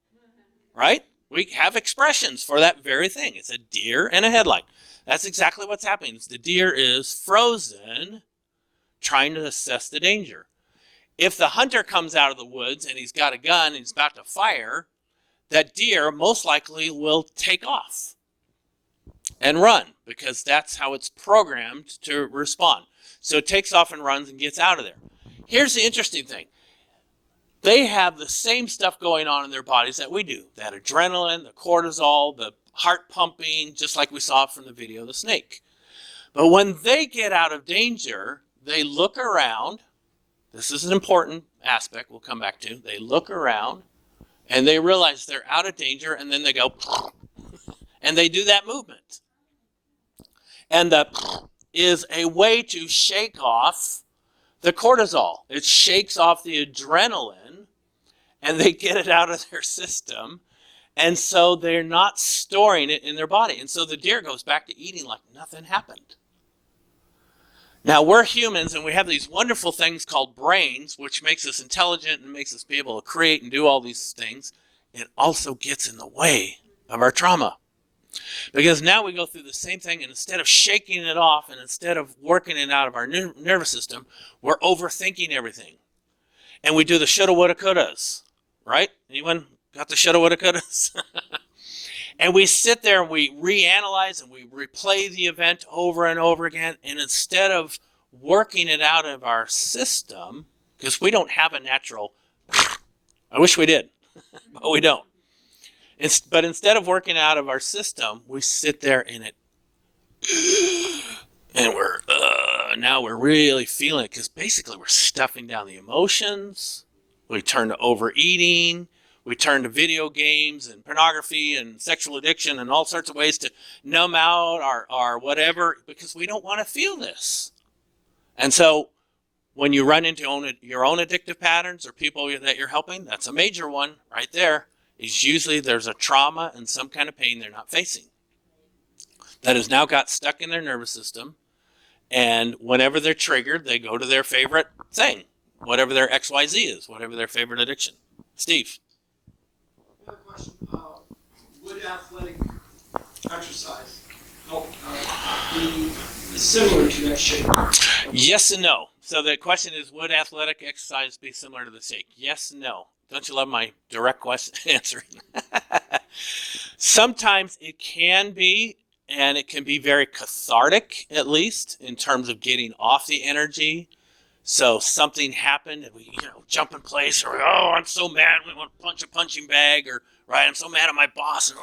Right? We have expressions for that very thing. It's a deer and a headlight. That's exactly what's happening. The deer is frozen, trying to assess the danger. If the hunter comes out of the woods and he's got a gun and he's about to fire, that deer most likely will take off and run, because that's how it's programmed to respond. So it takes off and runs and gets out of there. Here's the interesting thing. They have the same stuff going on in their bodies that we do. That adrenaline, the cortisol, the heart pumping, just like we saw from the video of the snake. But when they get out of danger, they look around. This is an important aspect we'll come back to. They look around and they realize they're out of danger, and then they go and they do that movement. And that is a way to shake off the cortisol. It shakes off the adrenaline, and they get it out of their system. And so they're not storing it in their body. And so the deer goes back to eating like nothing happened. Now, we're humans, and we have these wonderful things called brains, which makes us intelligent and makes us be able to create and do all these things. It also gets in the way of our trauma. Because now we go through the same thing, and instead of shaking it off and instead of working it out of our nervous system, we're overthinking everything. And we do the shoulda, woulda, couldas, right? Anyone got the shoulda, woulda, couldas? And we sit there and we reanalyze and we replay the event over and over again. And instead of working it out of our system, because we don't have a natural, I wish we did, but we don't. But instead of working out of our system, we sit there in it, and now we're really feeling it, because basically we're stuffing down the emotions. We turn to overeating. We turn to video games and pornography and sexual addiction and all sorts of ways to numb out our whatever, because we don't want to feel this. And so when you run into your own addictive patterns or people that you're helping, that's a major one right there. Is usually there's a trauma and some kind of pain they're not facing that has now got stuck in their nervous system, and whenever they're triggered, they go to their favorite thing, whatever their XYZ is, whatever their favorite addiction. Steve? Another question. Would athletic exercise help be similar to that shape? Yes and no. So the question is, would athletic exercise be similar to the shake? Yes and no. Don't you love my direct question answering? Sometimes it can be, and it can be very cathartic, at least, in terms of getting off the energy. So something happened, and we, jump in place, or, oh, I'm so mad, we want to punch a punching bag, or, right, I'm so mad at my boss. And,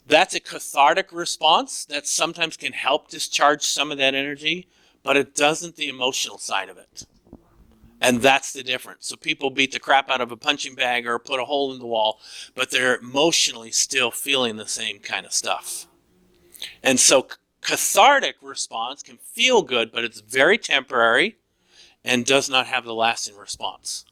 that's a cathartic response that sometimes can help discharge some of that energy, but it doesn't the emotional side of it. And that's the difference. So people beat the crap out of a punching bag or put a hole in the wall, but they're emotionally still feeling the same kind of stuff. And so cathartic response can feel good, but it's very temporary and does not have the lasting response.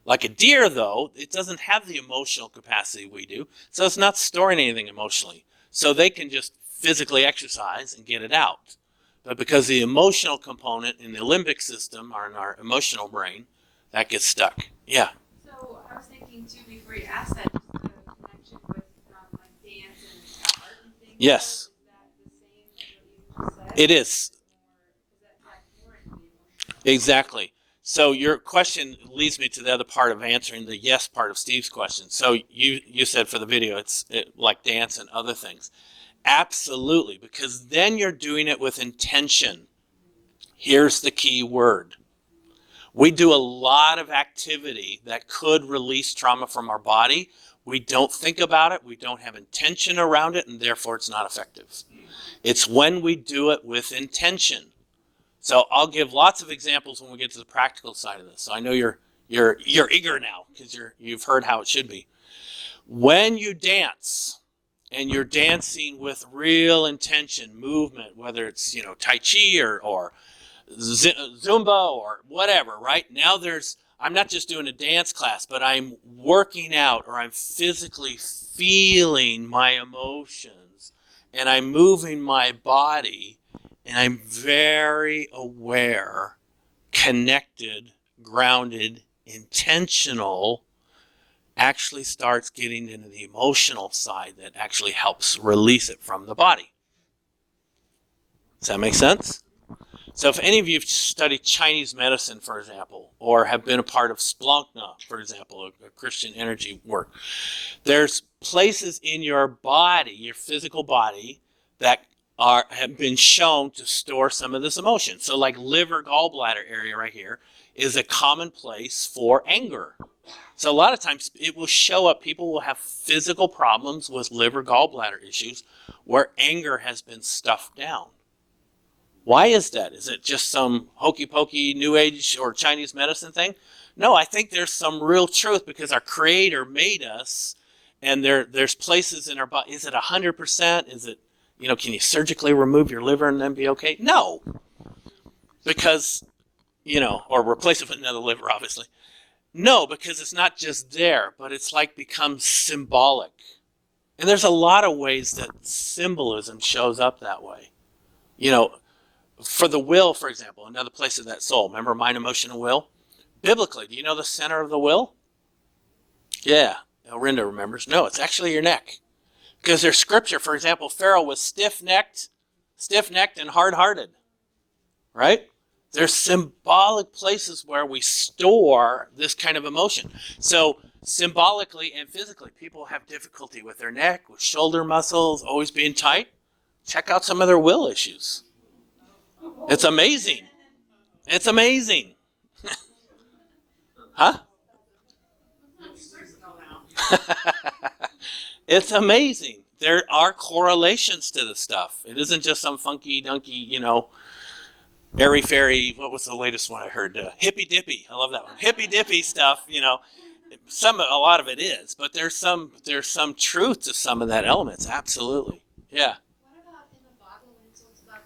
Like a deer, though, it doesn't have the emotional capacity we do, so it's not storing anything emotionally. So they can just physically exercise and get it out. But because the emotional component in the limbic system, or in our emotional brain, that gets stuck. Yeah. So I was thinking too, before you asked that, just the connection with like dance and art and things. Yes. Is that the same as what you just said? It is. Is that more into the emotional? Exactly. So your question leads me to the other part of answering the yes part of Steve's question. So you said for the video, it's like dance and other things. Absolutely, because then you're doing it with intention. Here's the key word. We do a lot of activity that could release trauma from our body. We don't think about it. We don't have intention around it, and therefore it's not effective. It's when we do it with intention. So I'll give lots of examples when we get to the practical side of this. So I know you're eager now because you've heard how it should be. When you dance, and you're dancing with real intention, movement, whether it's Tai Chi or Zumba or whatever, right? Now I'm not just doing a dance class, but I'm working out, or I'm physically feeling my emotions, and I'm moving my body, and I'm very aware, connected, grounded, intentional, actually starts getting into the emotional side that actually helps release it from the body. Does that make sense? So if any of you have studied Chinese medicine, for example, or have been a part of Splankna, for example, a Christian energy work, there's places in your body, your physical body, that have been shown to store some of this emotion. So like liver, gallbladder area right here is a common place for anger. So a lot of times it will show up, people will have physical problems with liver, gallbladder issues where anger has been stuffed down. Why is that? Is it just some hokey pokey New Age or Chinese medicine thing? No, I think there's some real truth, because our Creator made us, and there's places in our body. Is it 100%? Is it, can you surgically remove your liver and then be okay? No. Because, or replace it with another liver, obviously. No, because it's not just there, but it's like becomes symbolic. And there's a lot of ways that symbolism shows up that way. for the will, for example, another place of that soul. Remember mind, emotion, and will? Biblically, do you know the center of the will? Yeah, Orinda remembers. No, it's actually your neck. Because there's scripture, for example, Pharaoh was stiff-necked and hard-hearted, right? There's symbolic places where we store this kind of emotion. So symbolically and physically, people have difficulty with their neck, with shoulder muscles, always being tight. Check out some of their will issues. It's amazing. It's amazing. Huh? It's amazing. There are correlations to this stuff. It isn't just some funky dunky, airy fairy. What was the latest one I heard? Hippy dippy. I love that one. Hippy dippy stuff. A lot of it is, but there's some truth to some of that elements. Absolutely. Yeah. What about in the Bible when it talks about,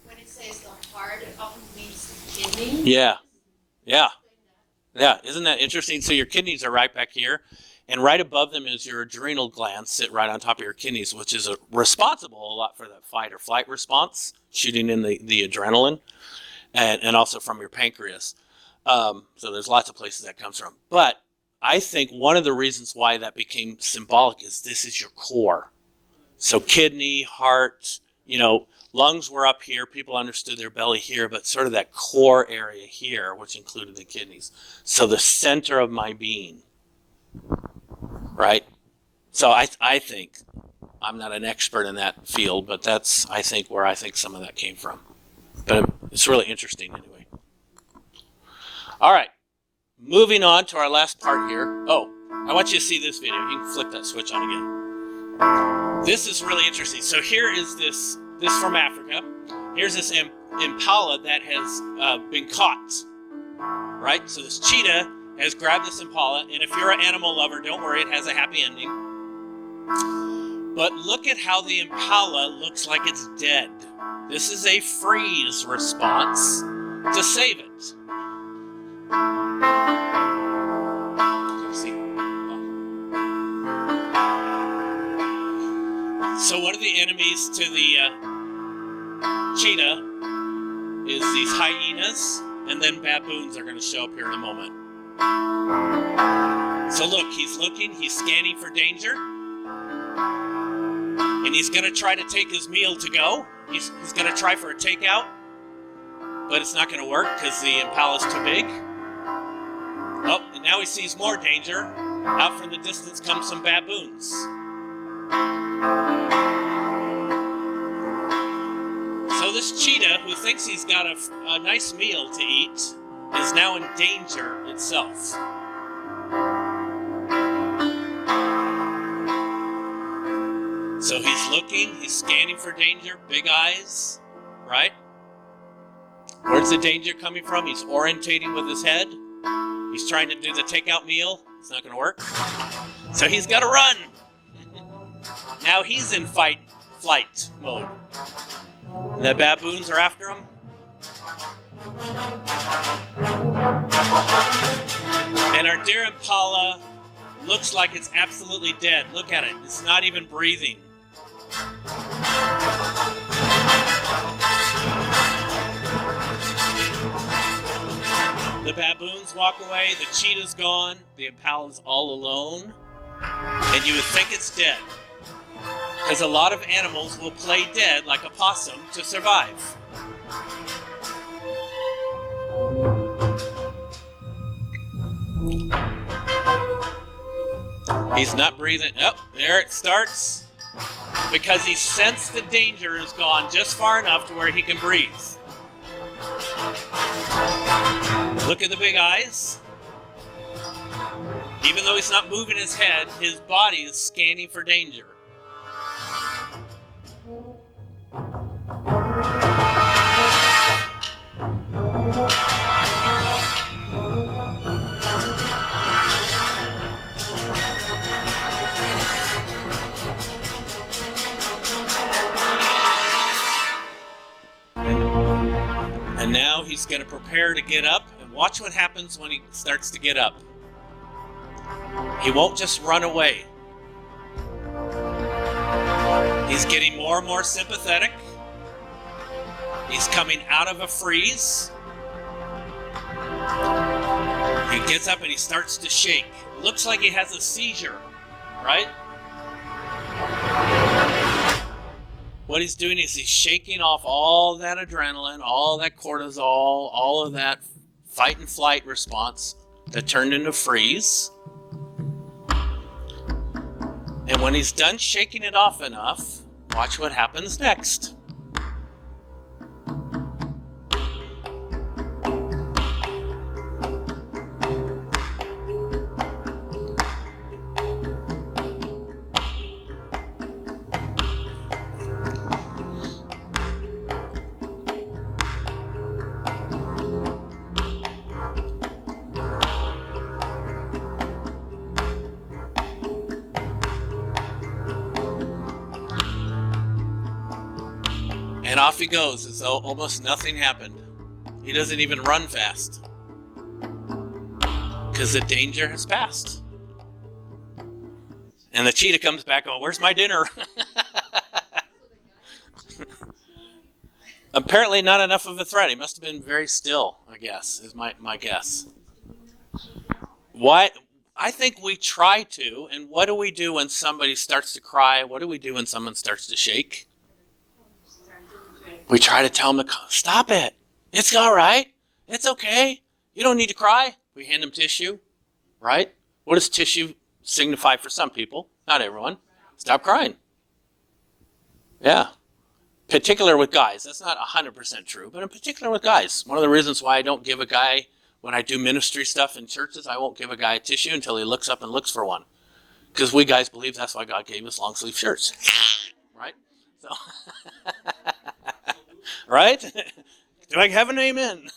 when it says the heart, it often means the kidney? Yeah. Yeah. Yeah. Isn't that interesting? So your kidneys are right back here. And right above them is your adrenal glands, sit right on top of your kidneys, which is responsible a lot for that fight or flight response, shooting in the adrenaline, and also from your pancreas. So there's lots of places that comes from. But I think one of the reasons why that became symbolic is this is your core. So kidney, heart, lungs were up here. People understood their belly here, but sort of that core area here, which included the kidneys. So the center of my being. Right? So I think, I'm not an expert in that field, but that's, I think, where I think some of that came from. But it's really interesting anyway. All right. Moving on to our last part here. Oh, I want you to see this video. You can flick that switch on again. This is really interesting. So here is this from Africa. Here's this impala that has been caught. Right? So this cheetah has grabbed this impala, and if you're an animal lover, don't worry, it has a happy ending. But look at how the impala looks like it's dead. This is a freeze response to save it. So one of the enemies to the cheetah is these hyenas, and then baboons are going to show up here in a moment. So look, he's looking, he's scanning for danger, and he's going to try to take his meal to go. He's going to try for a takeout, but it's not going to work because the impala's too big. Oh, and now he sees more danger. Out from the distance come some baboons. So this cheetah, who thinks he's got a nice meal to eat, is now in danger itself. So he's looking, he's scanning for danger, big eyes, right? Where's the danger coming from? He's orientating with his head. He's trying to do the takeout meal. It's not going to work. So he's got to run. Now he's in flight mode. The baboons are after him. And our deer impala looks like it's absolutely dead. Look at it. It's not even breathing. The baboons walk away. The cheetah's gone. The impala's all alone. And you would think it's dead. Because a lot of animals will play dead like a possum to survive. He's not breathing. Oh, there it starts. Because he sensed the danger is gone just far enough to where he can breathe. Look at the big eyes. Even though he's not moving his head, his body is scanning for danger. And now he's going to prepare to get up, and watch what happens when he starts to get up. He won't just run away. He's getting more and more sympathetic. He's coming out of a freeze. He gets up and he starts to shake. Looks like he has a seizure, right? What he's doing is he's shaking off all that adrenaline, all that cortisol, all of that fight and flight response that turned into freeze. And when he's done shaking it off enough, watch what happens next. And off he goes as though almost nothing happened. He doesn't even run fast because the danger has passed. And the cheetah comes back, oh, where's my dinner? Apparently not enough of a threat. He must have been very still, I guess, is my guess. Why? I think we try to, and what do we do when somebody starts to cry? What do we do when someone starts to shake? We try to tell them to stop it. It's all right. It's okay. You don't need to cry. We hand them tissue, right? What does tissue signify for some people? Not everyone. Stop crying. Yeah. Particular with guys. That's not 100% true, but in particular with guys. One of the reasons why I don't give a guy, when I do ministry stuff in churches, I won't give a guy a tissue until he looks up and looks for one. Because we guys believe that's why God gave us long sleeve shirts. Right? So... Right? Do I have an amen?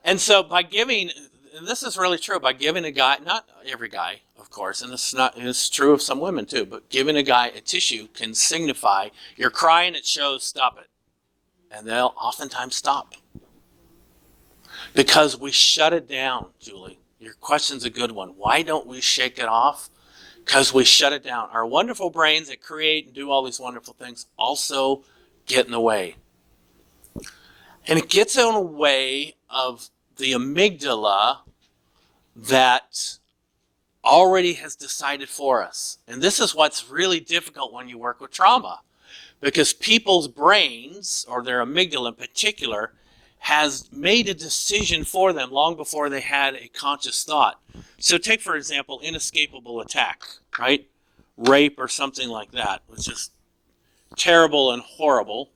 And so by giving, and this is really true, by giving a guy, not every guy, of course, and it's true of some women too, but giving a guy a tissue can signify you're crying, it shows, stop it. And they'll oftentimes stop. Because we shut it down, Julie. Your question's a good one. Why don't we shake it off? Because we shut it down. Our wonderful brains that create and do all these wonderful things also get in the way. And it gets in the way of the amygdala that already has decided for us. And this is what's really difficult when you work with trauma. Because people's brains, or their amygdala in particular, has made a decision for them long before they had a conscious thought. So take, for example, inescapable attack, right? Rape or something like that, which is terrible and horrible.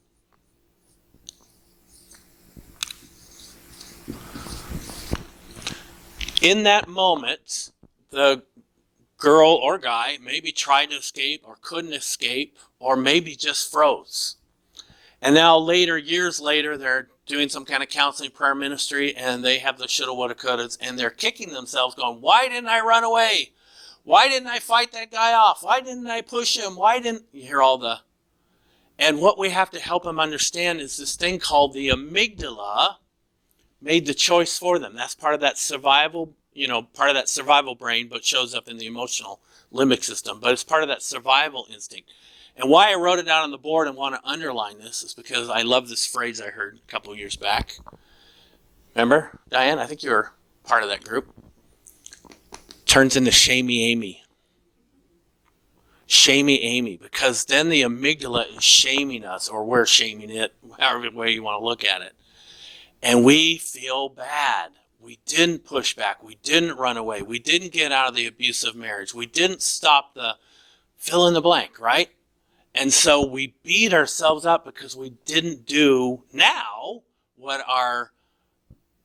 In that moment, the girl or guy maybe tried to escape or couldn't escape or maybe just froze. And now later, years later, they're doing some kind of counseling prayer ministry and they have the shoulda, woulda, couldas and they're kicking themselves going, why didn't I run away? Why didn't I fight that guy off? Why didn't I push him? Why didn't... You hear all the... And what we have to help them understand is this thing called the amygdala made the choice for them. That's part of that survival, part of that survival brain, but shows up in the emotional limbic system. But it's part of that survival instinct. And why I wrote it down on the board and want to underline this is because I love this phrase I heard a couple of years back. Remember, Diane? I think you were part of that group. Turns into shamey Amy. Shamey Amy, because then the amygdala is shaming us, or we're shaming it, however way you want to look at it. And we feel bad. We didn't push back. We didn't run away. We didn't get out of the abusive marriage. We didn't stop the fill in the blank, right? And so we beat ourselves up because we didn't do now what our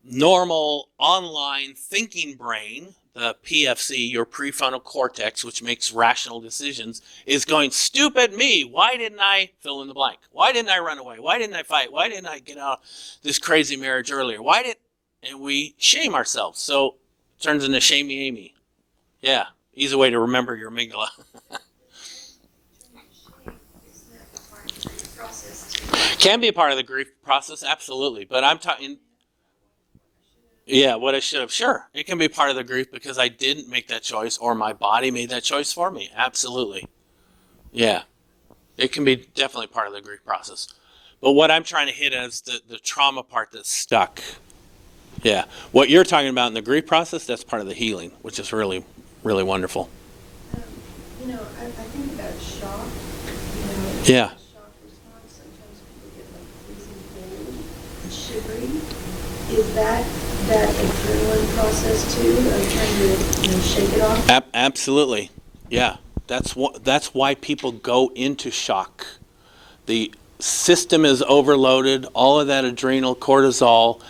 normal online thinking brain, the PFC, your prefrontal cortex, which makes rational decisions, is going, stupid me, why didn't I fill in the blank? Why didn't I run away? Why didn't I fight? Why didn't I get out of this crazy marriage earlier? And we shame ourselves. So it turns into shamey Amy. Yeah, easy way to remember your amygdala. Can be a part of the grief process, absolutely. But I'm talking... Yeah, what I should have. Sure, it can be part of the grief because I didn't make that choice or my body made that choice for me. Absolutely. Yeah, it can be definitely part of the grief process. But what I'm trying to hit is the trauma part that's stuck. Yeah. What you're talking about in the grief process, that's part of the healing, which is really, really wonderful. I think about shock, Yeah. shock response, sometimes people get like freezing cold and shivery. Is that adrenaline process too, of trying to, shake it off? Absolutely. Yeah. That's why people go into shock. The system is overloaded, all of that adrenal cortisol,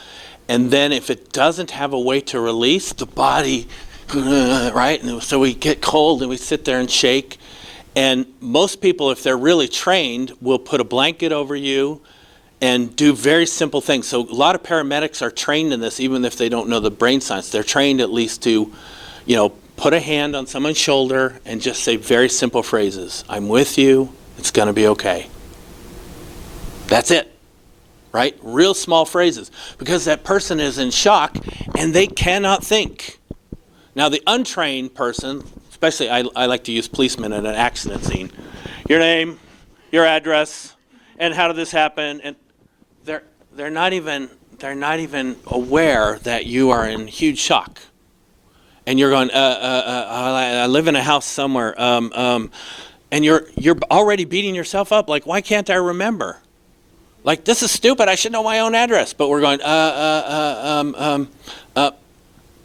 and then if it doesn't have a way to release, the body, right? And so we get cold and we sit there and shake. And most people, if they're really trained, will put a blanket over you and do very simple things. So a lot of paramedics are trained in this, even if they don't know the brain science. They're trained at least to, put a hand on someone's shoulder and just say very simple phrases. I'm with you. It's going to be okay. That's it, right? Real small phrases, because that person is in shock and they cannot think. Now, the untrained person, especially I like to use policemen at an accident scene. Your name, your address, and how did this happen? And they're not even aware that you are in huge shock. And you're going, I live in a house somewhere, and you're already beating yourself up. Like, why can't I remember? Like, this is stupid. I should know my own address. But we're going,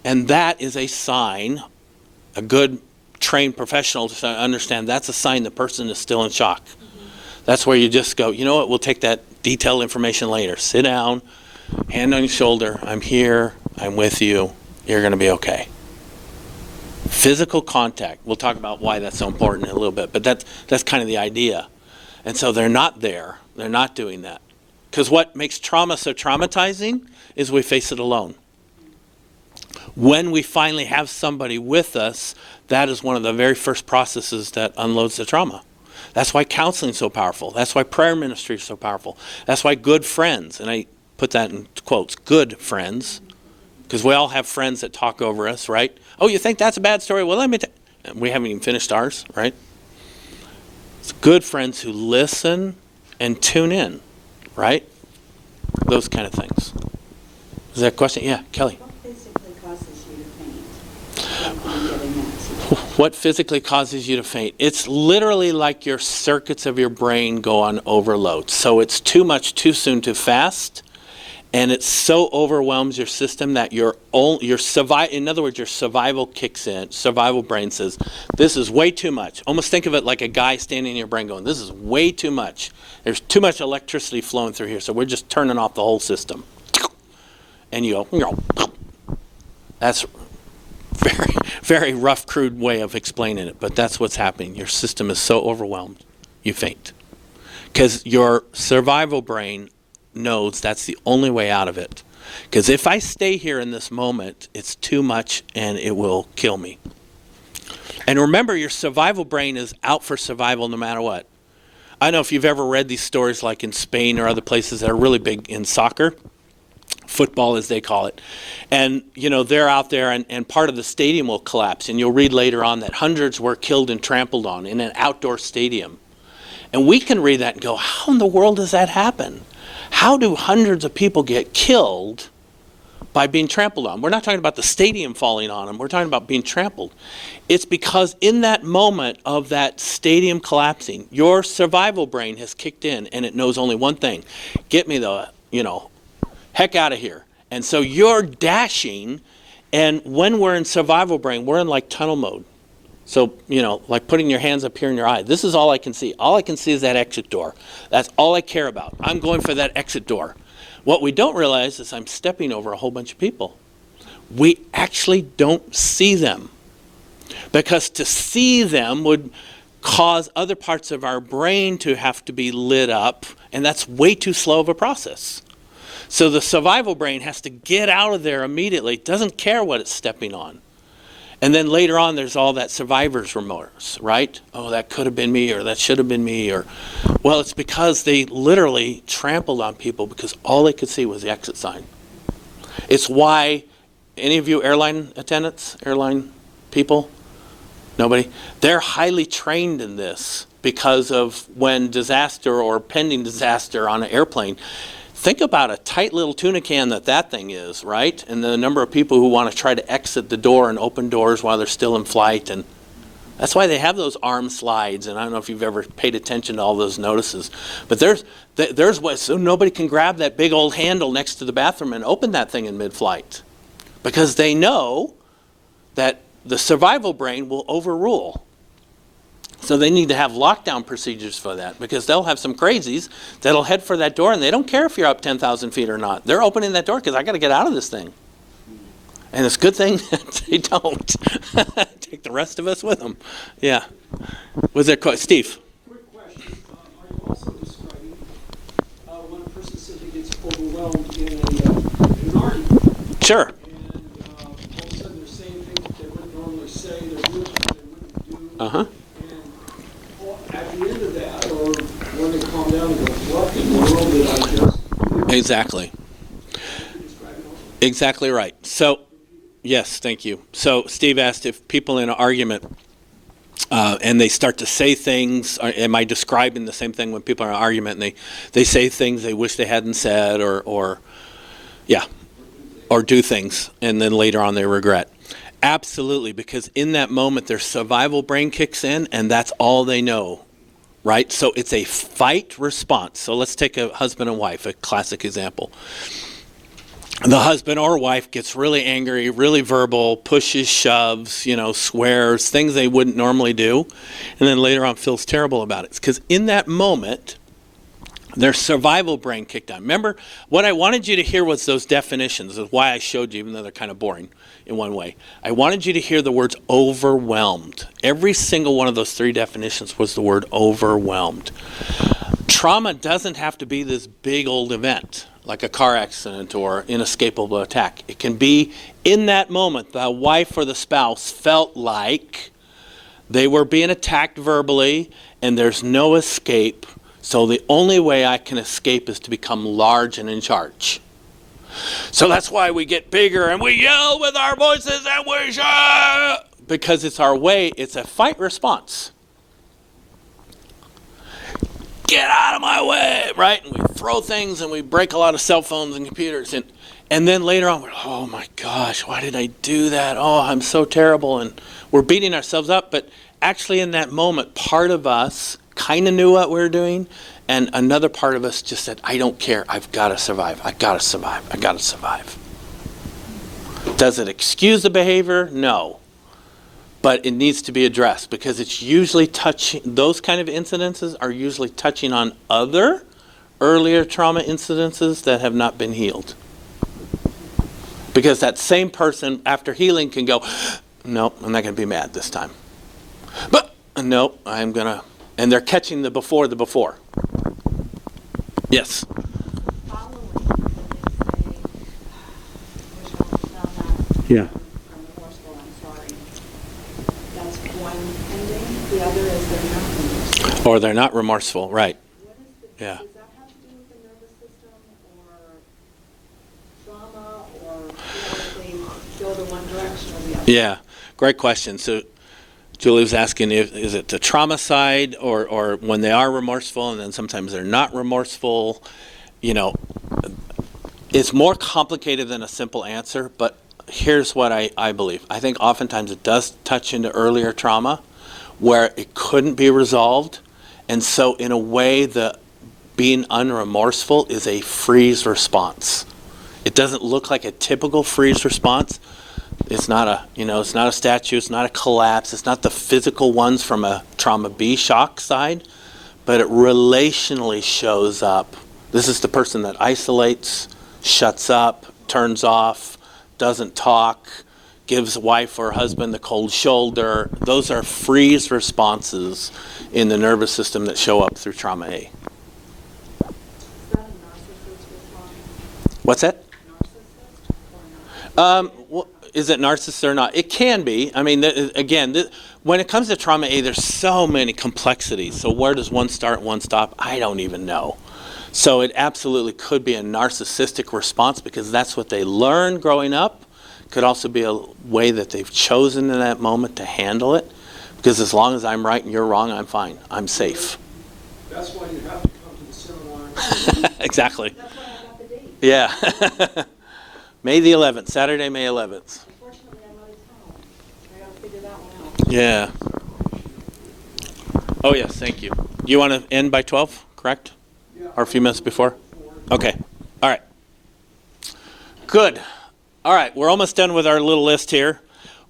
and that is a sign. A good trained professional to understand that's a sign the person is still in shock. That's where you just go, you know what? We'll take that detailed information later. Sit down, hand on your shoulder. I'm here. I'm with you. You're going to be okay. Physical contact. We'll talk about why that's so important in a little bit, but that's kind of the idea. And so they're not there. They're not doing that. Because what makes trauma so traumatizing is we face it alone. When we finally have somebody with us, that is one of the very first processes that unloads the trauma. That's why counseling is so powerful. That's why prayer ministry is so powerful. That's why good friends, and I put that in quotes, good friends, because we all have friends that talk over us, right? Oh, you think that's a bad story? Well, we haven't even finished ours, right? It's good friends who listen and tune in, right? Those kind of things. Is that a question? Yeah, Kelly. What physically causes you to faint? When you get in that situation? What physically causes you to faint? It's literally like your circuits of your brain go on overload. So it's too much, too soon, too fast. And it so overwhelms your system that in other words, your survival kicks in. Survival brain says, this is way too much. Almost think of it like a guy standing in your brain going, this is way too much. There's too much electricity flowing through here, so we're just turning off the whole system. And you go, that's very, very rough, crude way of explaining it, but that's what's happening. Your system is so overwhelmed, you faint. Because your survival brain knows that's the only way out of it. Because if I stay here in this moment, it's too much and it will kill me. And remember, your survival brain is out for survival no matter what. I don't know if you've ever read these stories like in Spain or other places that are really big in soccer, football as they call it. And, they're out there and part of the stadium will collapse. And you'll read later on that hundreds were killed and trampled on in an outdoor stadium. And we can read that and go, how in the world does that happen? How do hundreds of people get killed by being trampled on? We're not talking about the stadium falling on them. We're talking about being trampled. It's because in that moment of that stadium collapsing, your survival brain has kicked in and it knows only one thing. Get me the, heck out of here. And so you're dashing, and when we're in survival brain, we're in like tunnel mode. So, like putting your hands up here in your eye. This is all I can see. All I can see is that exit door. That's all I care about. I'm going for that exit door. What we don't realize is I'm stepping over a whole bunch of people. We actually don't see them. Because to see them would cause other parts of our brain to have to be lit up, and that's way too slow of a process. So the survival brain has to get out of there immediately. It doesn't care what it's stepping on. And then later on, there's all that survivor's remorse, right? Oh, that could have been me, or that should have been me, or, well, it's because they literally trampled on people because all they could see was the exit sign. It's why, any of you airline attendants, airline people? Nobody? They're highly trained in this because of when disaster or pending disaster on an airplane. Think about a tight little tuna can that thing is, right? And the number of people who want to try to exit the door and open doors while they're still in flight. And that's why they have those arm slides. And I don't know if you've ever paid attention to all those notices. But there's what, so nobody can grab that big old handle next to the bathroom and open that thing in mid-flight. Because they know that the survival brain will overrule. So they need to have lockdown procedures for that, because they'll have some crazies that'll head for that door, and they don't care if you're up 10,000 feet or not. They're opening that door because I got to get out of this thing. And it's a good thing that they don't. Take the rest of us with them. Yeah. Was there Steve? Quick question. Are you also describing when a person simply gets overwhelmed in an argument? Sure. And all of a sudden they're saying things that they wouldn't normally say, they're doing things they wouldn't do. Uh-huh. At the end of that, or when they calm down and go, what in the world did I just do? Exactly. Exactly right. So, yes, thank you. So Steve asked if people in an argument and they start to say things, am I describing the same thing when people are in an argument and they say things they wish they hadn't said or do things and then later on they regret? Absolutely, because in that moment their survival brain kicks in and that's all they know, right? So it's a fight response. So let's take a husband and wife, a classic example. The husband or wife gets really angry, really verbal, pushes, shoves, swears, things they wouldn't normally do, and then later on feels terrible about it. It's because in that moment, their survival brain kicked on. Remember, what I wanted you to hear was those definitions, is why I showed you, even though they're kind of boring in one way. I wanted you to hear the words overwhelmed. Every single one of those three definitions was the word overwhelmed. Trauma doesn't have to be this big old event, like a car accident or inescapable attack. It can be in that moment, the wife or the spouse felt like they were being attacked verbally and there's no escape. So the only way I can escape is to become large and in charge. So that's why we get bigger and we yell with our voices and we shout. Because it's our way, it's a fight response. Get out of my way, right? And we throw things and we break a lot of cell phones and computers. And then later on, we're, oh my gosh, why did I do that? Oh, I'm so terrible. And we're beating ourselves up. But actually in that moment, part of us kind of knew what we were doing. And another part of us just said, I don't care. I've got to survive. I've got to survive. I've got to survive. Does it excuse the behavior? No. But it needs to be addressed because it's usually touching, those kind of incidences are usually touching on other earlier trauma incidences that have not been healed. Because that same person after healing can go, nope, I'm not going to be mad this time. But, nope, I'm going to, and they're catching the before. Yes? Following when they say, wish I had done that. Yeah. I'm remorseful, I'm sorry. That's one ending. The other is they're not remorseful. Or they're not remorseful, right. What is the, Yeah. does that have to do with the nervous system or trauma or, they go the one direction or the other? Yeah, great question. So Julie was asking, is it the trauma side or when they are remorseful and then sometimes they're not remorseful? It's more complicated than a simple answer, but here's what I believe. I think oftentimes it does touch into earlier trauma where it couldn't be resolved. And so in a way, the being unremorseful is a freeze response. It doesn't look like a typical freeze response. It's not it's not a statue, it's not a collapse, it's not the physical ones from a trauma B shock side, but it relationally shows up. This is the person that isolates, shuts up, turns off, doesn't talk, gives wife or husband the cold shoulder. Those are freeze responses in the nervous system that show up through trauma A. Is that a narcissist response? What's that? Narcissist or not? Is it narcissist or not? It can be. I mean, again, when it comes to trauma A, there's so many complexities. So where does one start, one stop? I don't even know. So it absolutely could be a narcissistic response because that's what they learned growing up. Could also be a way that they've chosen in that moment to handle it. Because as long as I'm right and you're wrong, I'm fine. I'm safe. That's why you have to come to the seminar. Exactly. That's why I got the date. Yeah. May the 11th, Saturday, May 11th. Unfortunately, I'm out of town. I gotta figure that one out. Yeah. Oh, yes, thank you. You want to end by 12, correct? Yeah. Or a few minutes before? Okay. All right. Good. All right, we're almost done with our little list here.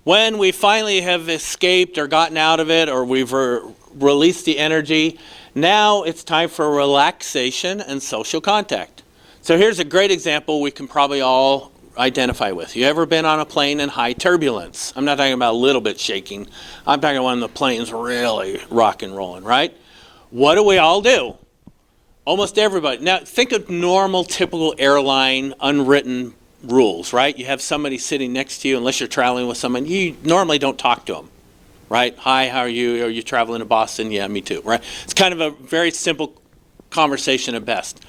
When we finally have escaped or gotten out of it, or we've released the energy, now it's time for relaxation and social contact. So here's a great example we can probably all identify with. You ever been on a plane in high turbulence? I'm not talking about a little bit shaking. I'm talking when the plane's really rock and rolling, right? What do we all do? Almost everybody. Now think of normal, typical airline, unwritten rules, right? You have somebody sitting next to you, unless you're traveling with someone, you normally don't talk to them, right? Hi, how are you? Are you traveling to Boston? Yeah, me too, right? It's kind of a very simple conversation at best.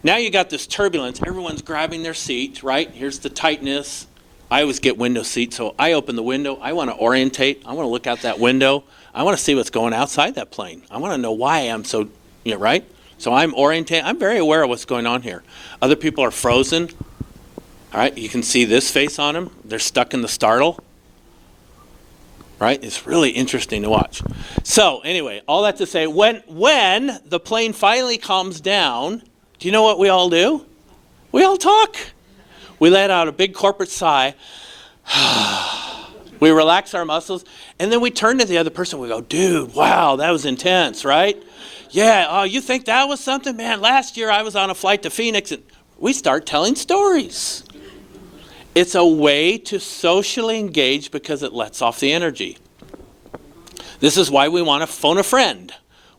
Now you got this turbulence. Everyone's grabbing their seat, right? Here's the tightness. I always get window seat, so I open the window. I want to orientate. I want to look out that window. I want to see what's going outside that plane. I want to know why I'm so, right? So I'm orientated. I'm very aware of what's going on here. Other people are frozen. All right, you can see this face on them. They're stuck in the startle. Right? It's really interesting to watch. So anyway, all that to say, when the plane finally calms down, do you know what we all do? We all talk. We let out a big corporate sigh. We relax our muscles, and then we turn to the other person. We go, dude, wow, that was intense, right? Yeah, oh, you think that was something? Man, last year I was on a flight to Phoenix, and we start telling stories. It's a way to socially engage because it lets off the energy. This is why we want to phone a friend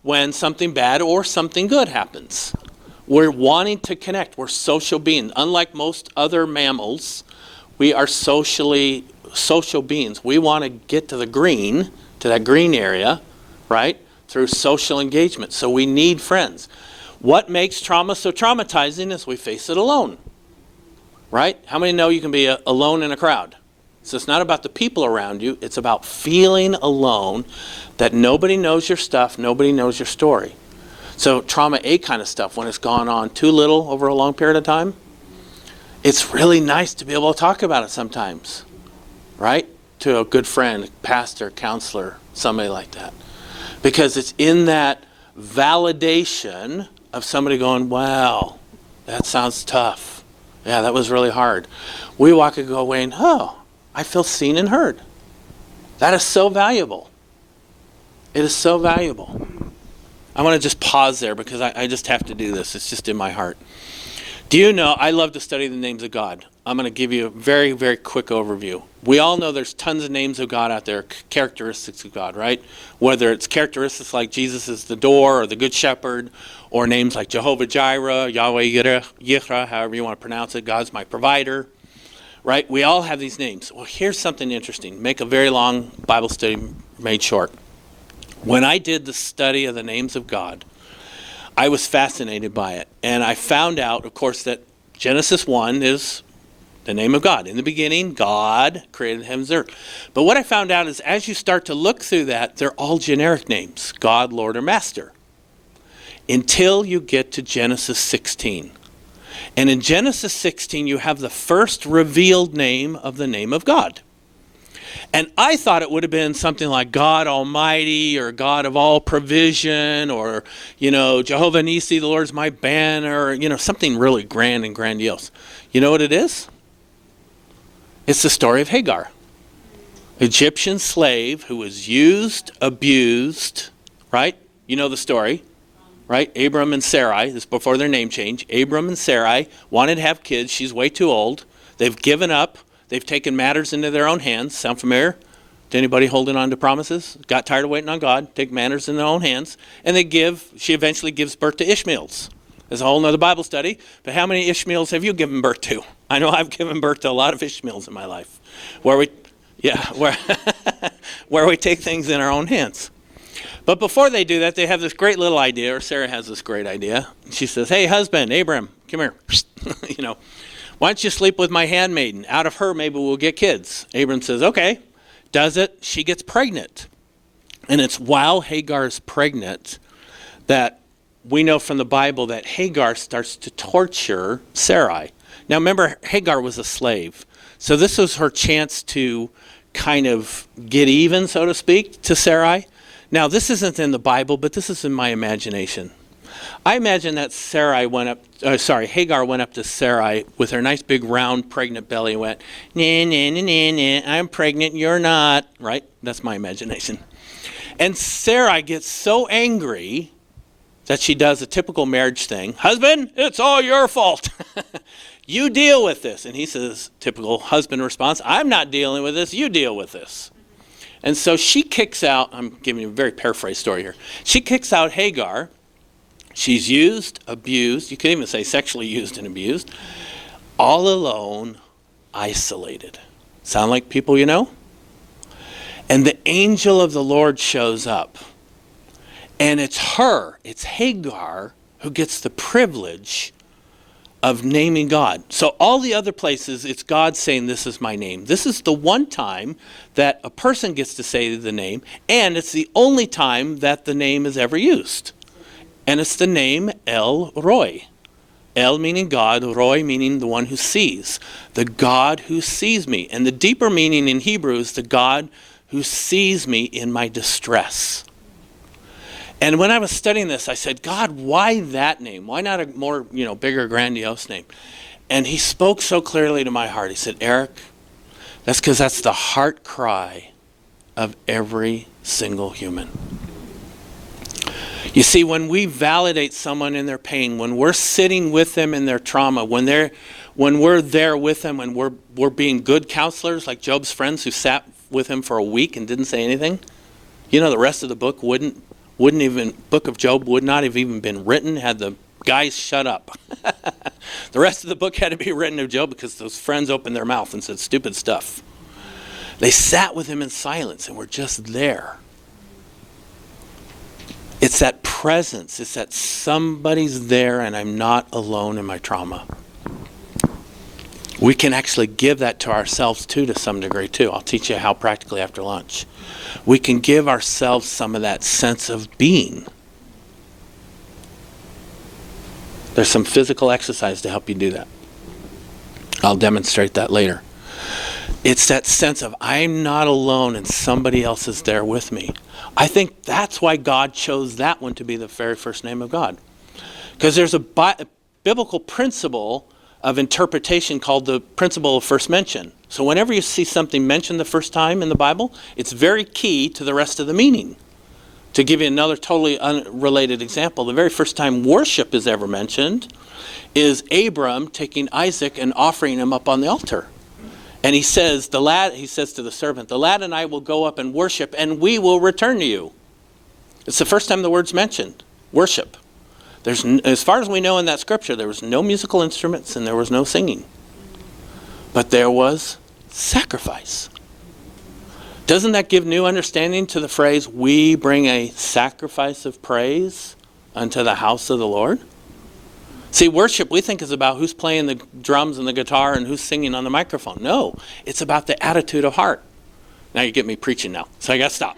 when something bad or something good happens. We're wanting to connect. We're social beings. Unlike most other mammals, we are social beings. We want to get to that green area, right, through social engagement. So we need friends. What makes trauma so traumatizing is we face it alone. Right? How many know you can be alone in a crowd? So it's not about the people around you. It's about feeling alone, that nobody knows your stuff, nobody knows your story. So trauma A kind of stuff, when it's gone on too little over a long period of time, it's really nice to be able to talk about it sometimes. Right? To a good friend, pastor, counselor, somebody like that. Because it's in that validation of somebody going, wow, that sounds tough. Yeah, that was really hard. We walk and go away and, oh, I feel seen and heard. That is so valuable. It is so valuable. I want to just pause there because I just have to do this. It's just in my heart. Do you know, I love to study the names of God. I'm going to give you a very, very quick overview. We all know there's tons of names of God out there, characteristics of God, right? Whether it's characteristics like Jesus is the door or the Good Shepherd, or names like Jehovah Jireh, Yahweh Yireh, however you want to pronounce it, God's my provider, right? We all have these names. Well, here's something interesting. Make a very long Bible study made short. When I did the study of the names of God, I was fascinated by it. And I found out, of course, that Genesis 1 is the name of God. In the beginning, God created the heavens and earth. But what I found out is as you start to look through that, they're all generic names. God, Lord, or Master. Until you get to Genesis 16. And in Genesis 16, you have the first revealed name of the name of God. And I thought it would have been something like God Almighty or God of all provision or, Jehovah Nissi, the Lord's my banner, something really grand and grandiose. You know what it is? It's the story of Hagar, Egyptian slave who was used, abused, right? You know the story, right? Abram and Sarai, this is before their name change. Abram and Sarai wanted to have kids. She's way too old. They've given up. They've taken matters into their own hands. Sound familiar? To anybody holding on to promises? Got tired of waiting on God, take matters in their own hands. And she eventually gives birth to Ishmaels. There's a whole nother Bible study. But how many Ishmaels have you given birth to? I know I've given birth to a lot of Ishmaels in my life. Where we take things in our own hands. But before they do that, they have this great little idea, or Sarah has this great idea. She says, hey, husband, Abram, come here. Why don't you sleep with my handmaiden? Out of her, maybe we'll get kids. Abram says, okay. Does it. She gets pregnant. And it's while Hagar is pregnant that we know from the Bible that Hagar starts to torture Sarai. Now remember, Hagar was a slave. So this was her chance to kind of get even, so to speak, to Sarai. Now this isn't in the Bible, but this is in my imagination. I imagine that Hagar went up to Sarai with her nice big round pregnant belly and went, nah, nah, nah, nah, nah, I'm pregnant, you're not. Right? That's my imagination. And Sarai gets so angry that she does a typical marriage thing. Husband, it's all your fault. You deal with this. And he says, typical husband response, I'm not dealing with this, you deal with this. And so she kicks out, I'm giving you a very paraphrased story here. She kicks out Hagar. She's used, abused, you could even say sexually used and abused, all alone, isolated. Sound like people you know? And the angel of the Lord shows up. And it's Hagar, who gets the privilege of naming God. So all the other places, it's God saying, this is my name. This is the one time that a person gets to say the name, and it's the only time that the name is ever used. And it's the name El Roy. El meaning God, Roy meaning the one who sees. The God who sees me. And the deeper meaning in Hebrew is the God who sees me in my distress. And when I was studying this, I said, God, why that name? Why not a more, bigger, grandiose name? And he spoke so clearly to my heart. He said, Eric, that's because that's the heart cry of every single human. You see, when we validate someone in their pain, when we're sitting with them in their trauma, when we're there with them, when we're being good counselors, like Job's friends who sat with him for a week and didn't say anything, the rest of the book book of Job would not have even been written had the guys shut up. The rest of the book had to be written of Job because those friends opened their mouth and said stupid stuff. They sat with him in silence and were just there. It's that presence. It's that somebody's there and I'm not alone in my trauma. We can actually give that to ourselves too, to some degree too. I'll teach you how practically after lunch. We can give ourselves some of that sense of being. There's some physical exercise to help you do that. I'll demonstrate that later. It's that sense of I'm not alone and somebody else is there with me. I think that's why God chose that one to be the very first name of God. Because there's a biblical principle of interpretation called the principle of first mention. So whenever you see something mentioned the first time in the Bible, it's very key to the rest of the meaning. To give you another totally unrelated example, the very first time worship is ever mentioned is Abram taking Isaac and offering him up on the altar. And he says to the servant, the lad and I will go up and worship and we will return to you. It's the first time the word's mentioned, worship. As far as we know in that scripture, there was no musical instruments and there was no singing. But there was sacrifice. Doesn't that give new understanding to the phrase, we bring a sacrifice of praise unto the house of the Lord? See, worship we think is about who's playing the drums and the guitar and who's singing on the microphone. No, it's about the attitude of heart. Now you get me preaching now, so I got to stop.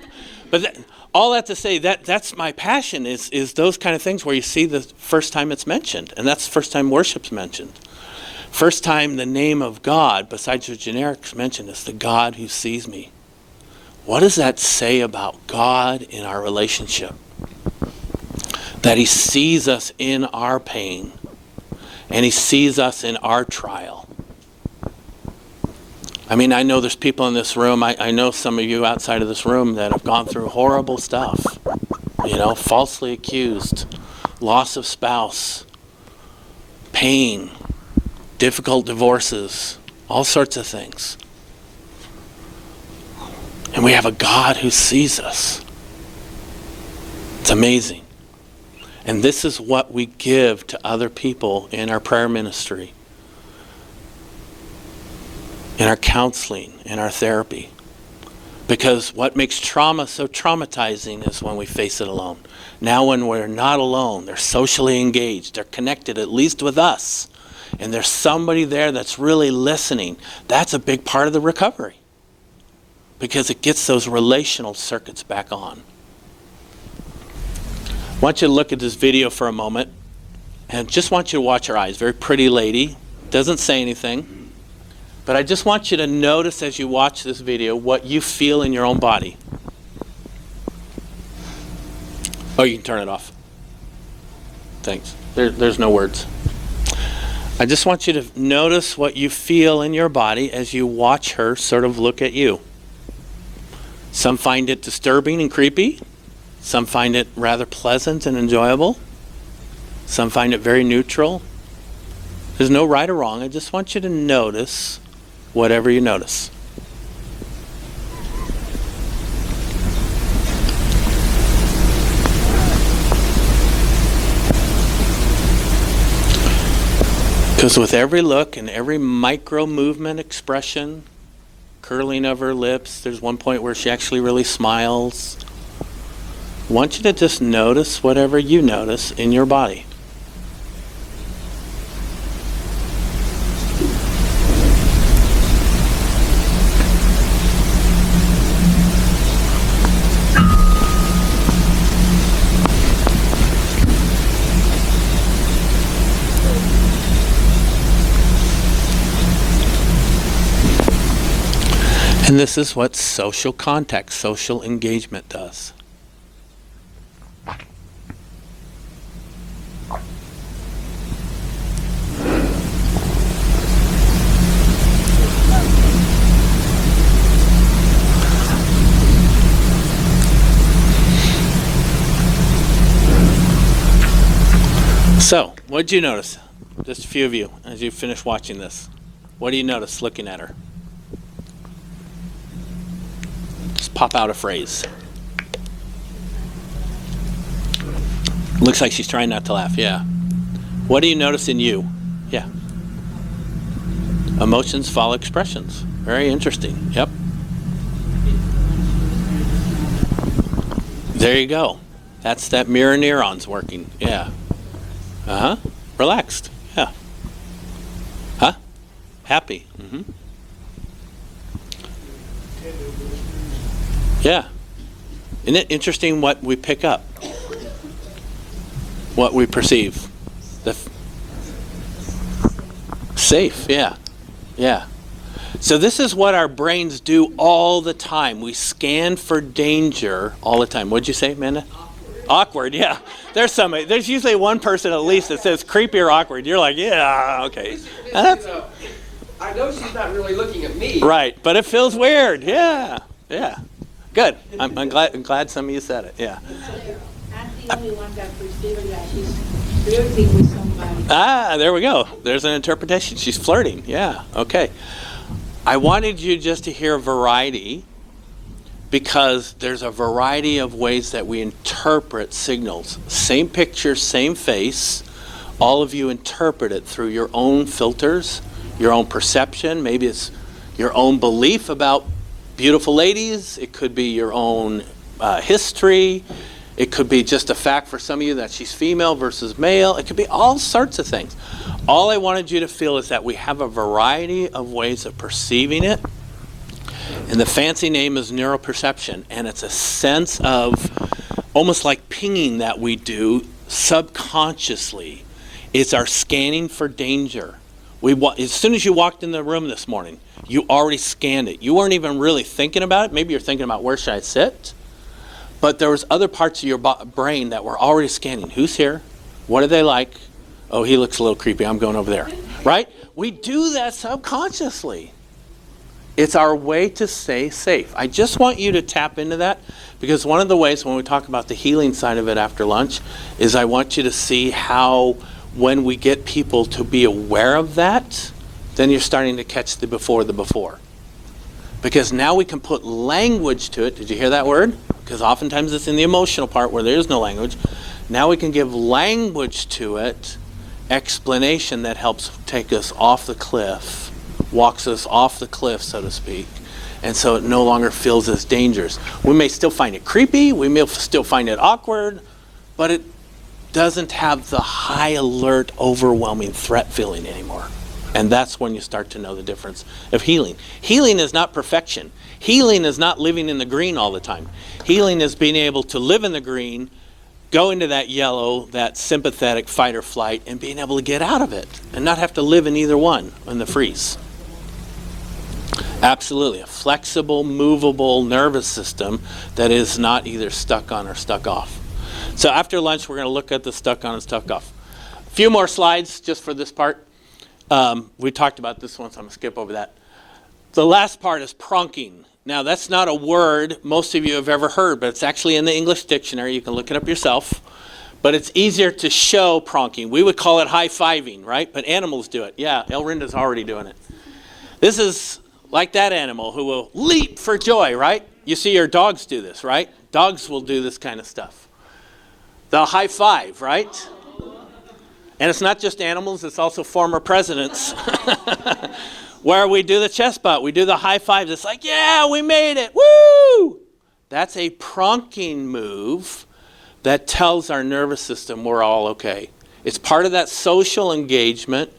But all that to say, that's my passion is those kind of things where you see the first time it's mentioned. And that's the first time worship's mentioned. First time the name of God, besides the generics mentioned, is the God who sees me. What does that say about God in our relationship? That he sees us in our pain. And he sees us in our trial. I mean, I know there's people in this room, I know some of you outside of this room that have gone through horrible stuff. Falsely accused, loss of spouse, pain, difficult divorces, all sorts of things. And we have a God who sees us. It's amazing. And this is what we give to other people in our prayer ministry, in our counseling, in our therapy. Because what makes trauma so traumatizing is when we face it alone. Now when we're not alone, they're socially engaged, they're connected at least with us, and there's somebody there that's really listening, that's a big part of the recovery. Because it gets those relational circuits back on. I want you to look at this video for a moment, and just want you to watch her eyes. Very pretty lady, doesn't say anything, but I just want you to notice as you watch this video what you feel in your own body. Oh, you can turn it off. Thanks. There's no words. I just want you to notice what you feel in your body as you watch her sort of look at you. Some find it disturbing and creepy. Some find it rather pleasant and enjoyable. Some find it very neutral. There's no right or wrong. I just want you to notice whatever you notice. Because with every look and every micro movement, expression, curling of her lips, there's one point where she actually really smiles. I want you to just notice whatever you notice in your body. And this is what social contact, social engagement does. So, what did you notice? Just a few of you as you finish watching this. What do you notice looking at her? Just pop out a phrase. Looks like she's trying not to laugh, yeah. What do you notice in you? Yeah. Emotions follow expressions. Very interesting, yep. There you go. That's that mirror neurons working, yeah. Uh-huh. Relaxed, yeah. Huh? Happy, mm-hmm. Yeah. Isn't it interesting what we pick up? What we perceive? Safe, yeah. Yeah. So this is what our brains do all the time. We scan for danger all the time. What'd you say, Amanda? Awkward, yeah. There's usually one person at least that says creepy or awkward. You're like, yeah, okay. I know she's not really looking at me. Right, but it feels weird. Yeah, yeah. Good. I'm glad some of you said it. Yeah. I'm the only one that perceives that she's flirting with somebody. Ah, there we go. There's an interpretation. She's flirting. Yeah. Okay. I wanted you just to hear variety because there's a variety of ways that we interpret signals. Same picture, same face. All of you interpret it through your own filters, your own perception. Maybe it's your own belief about beautiful ladies. It could be your own history. It could be just a fact for some of you that she's female versus male. It could be all sorts of things. All I wanted you to feel is that we have a variety of ways of perceiving it. And the fancy name is neuroperception. And it's a sense of almost like pinging that we do subconsciously. It's our scanning for danger. As soon as you walked in the room this morning, you already scanned it. You weren't even really thinking about it. Maybe you're thinking about where should I sit? But there was other parts of your brain that were already scanning. Who's here? What are they like? Oh, he looks a little creepy. I'm going over there. Right? We do that subconsciously. It's our way to stay safe. I just want you to tap into that because one of the ways when we talk about the healing side of it after lunch is I want you to see how when we get people to be aware of that, then you're starting to catch the before. Because now we can put language to it. Did you hear that word? Because oftentimes it's in the emotional part where there is no language. Now we can give language to it, explanation that helps take us off the cliff, walks us off the cliff, so to speak, and so it no longer feels as dangerous. We may still find it creepy, we may still find it awkward, but it doesn't have the high alert, overwhelming threat feeling anymore. And that's when you start to know the difference of healing. Healing is not perfection. Healing is not living in the green all the time. Healing is being able to live in the green go into that yellow, that sympathetic fight or flight, and being able to get out of it and not have to live in either one in the freeze. Absolutely. A flexible, movable nervous system that is not either stuck on or stuck off. So after lunch, we're going to look at the stuck on and stuck off. A few more slides just for this part. We talked about this one, so I'm going to skip over that. The last part is pronking. Now, that's not a word most of you have ever heard, but it's actually in the English dictionary. You can look it up yourself. But it's easier to show pronking. We would call it high-fiving, right? But animals do it. Yeah, Elrinda's already doing it. This is like that animal who will leap for joy, right? You see your dogs do this, right? Dogs will do this kind of stuff. The high five, right? And it's not just animals, it's also former presidents. Where we do the chest bump, we do the high fives. It's like, yeah, we made it, woo! That's a pronking move that tells our nervous system we're all okay. It's part of that social engagement,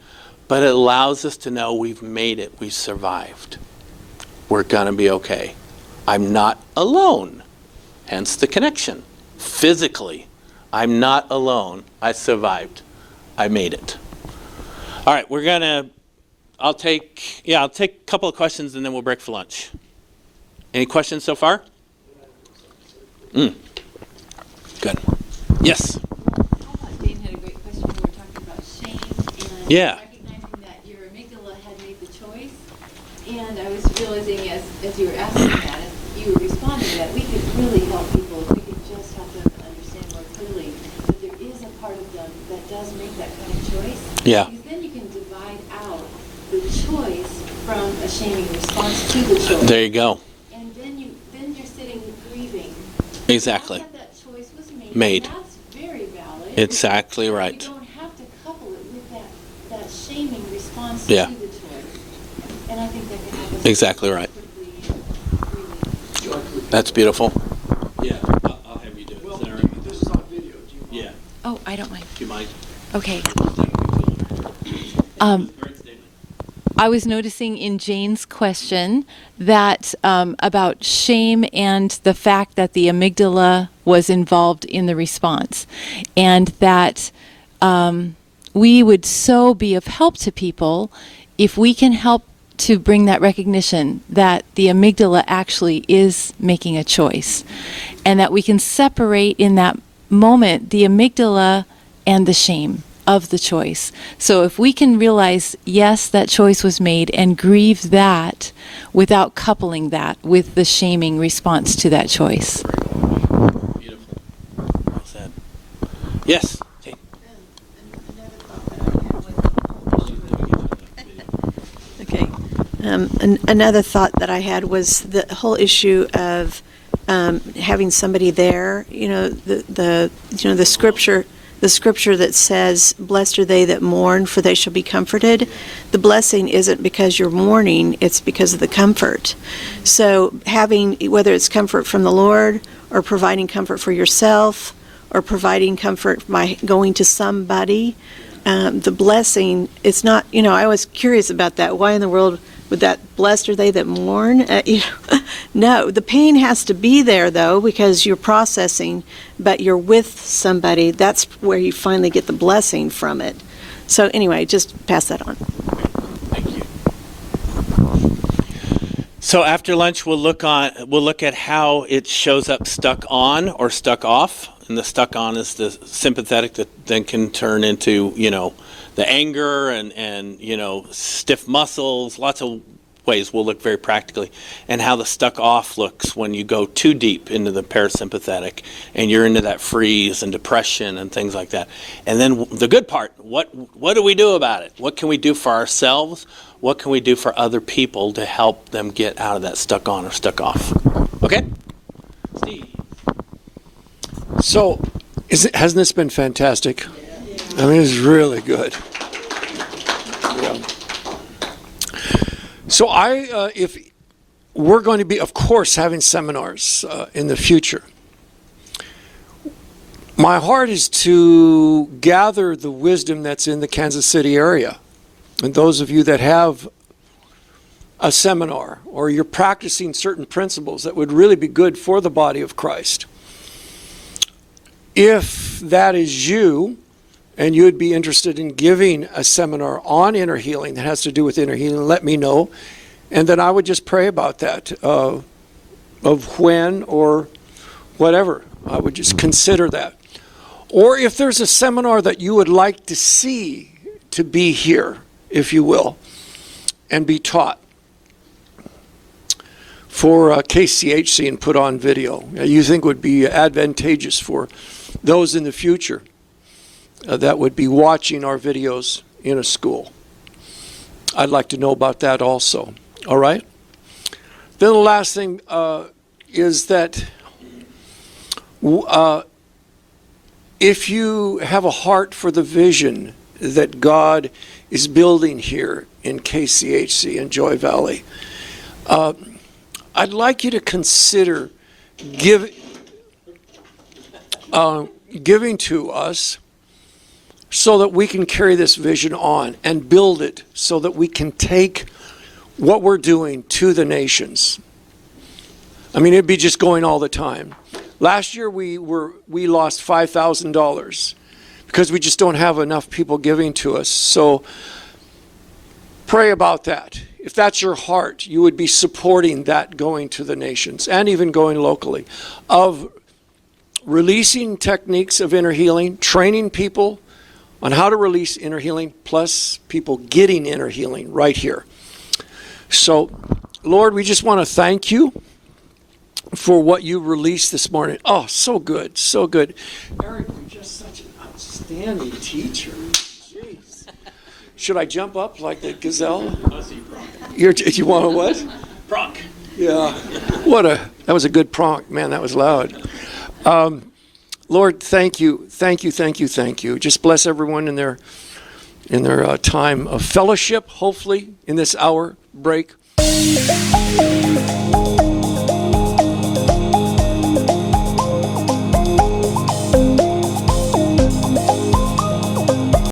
but it allows us to know we've made it, we've survived. We're gonna be okay. I'm not alone, hence the connection. Physically, I'm not alone, I survived, I made it. All right, I'll take a couple of questions and then we'll break for lunch. Any questions so far? Good. Yes? I thought Dane had a great question when we were talking about shame and Yeah. recognizing that your amygdala had made the choice. And I was realizing as you were asking that, as you were responding to that, we could really help people if we could just help them to understand more clearly that there is a part of them that does make that kind of choice. Yeah. Because then you can divide out the choice from a shaming response to the choice. There you go. And then you're sitting grieving. Exactly. Not that choice was Made. and that's very valid. Exactly right. You don't have to couple it with that shaming response Yeah. to the choice. And I think that can help us. Exactly right. quickly really. That's beautiful. Yeah, I'll have you do it. Well, Is that all right? this is on video. Do you mind? Yeah. Oh, I don't mind. Do you mind? Okay. Great statement. I was noticing in Jane's question that about shame and the fact that the amygdala was involved in the response, and that we would so be of help to people if we can help to bring that recognition that the amygdala actually is making a choice, and that we can separate in that moment the amygdala and the shame of the choice. So if we can realize, yes, that choice was made, and grieve that without coupling that with the shaming response to that choice. Beautiful. Well said. Yes. Hey. Okay. Another thought that I had was the whole issue of having somebody there. You know, the scripture. The scripture that says, "Blessed are they that mourn, for they shall be comforted." The blessing isn't because you're mourning; it's because of the comfort. So, having whether it's comfort from the Lord, or providing comfort for yourself, or providing comfort by going to somebody, the blessing. It's not. You know, I was curious about that. Why in the world would that "blessed are they that mourn"? No, the pain has to be there though, because you're processing, but you're with somebody. That's where you finally get the blessing from it. So anyway, just pass that on. Thank you. So after lunch, we'll look at how it shows up stuck on or stuck off. And the stuck on is the sympathetic that then can turn into, the anger and stiff muscles, lots of ways we'll look very practically, and how the stuck off looks when you go too deep into the parasympathetic and you're into that freeze and depression and things like that. And then the good part, what do we do about it? What can we do for ourselves? What can we do for other people to help them get out of that stuck on or stuck off? Okay? Steve. So, hasn't this been fantastic? I mean, it's really good. Yeah. So if we're going to be, of course, having seminars in the future, my heart is to gather the wisdom that's in the Kansas City area. And those of you that have a seminar or you're practicing certain principles that would really be good for the body of Christ, If that is you, and you'd be interested in giving a seminar on inner healing that has to do with inner healing, let me know. And then I would just pray about that, of when or whatever. I would just consider that. Or if there's a seminar that you would like to see to be here, if you will, and be taught for KCHC and put on video, you think would be advantageous for those in the future that would be watching our videos in a school. I'd like to know about that also. All right? Then the last thing is that if you have a heart for the vision that God is building here in KCHC in Joy Valley, I'd like you to consider giving to us so that we can carry this vision on and build it so that we can take what we're doing to the nations. I mean, it'd be just going all the time. Last year we lost $5,000 because we just don't have enough people giving to us. So pray about that. If that's your heart, you would be supporting that going to the nations and even going locally, of releasing techniques of inner healing, training people on how to release inner healing, plus people getting inner healing right here. So, Lord, we just want to thank you for what you released this morning. Oh, so good, so good. Eric, you're just such an outstanding teacher. Jeez. Should I jump up like the gazelle? You want a what? Bronc. Yeah. That was a good pronk. Man, that was loud. Lord, thank you, thank you, thank you, thank you. Just bless everyone in their time of fellowship, hopefully, in this hour break.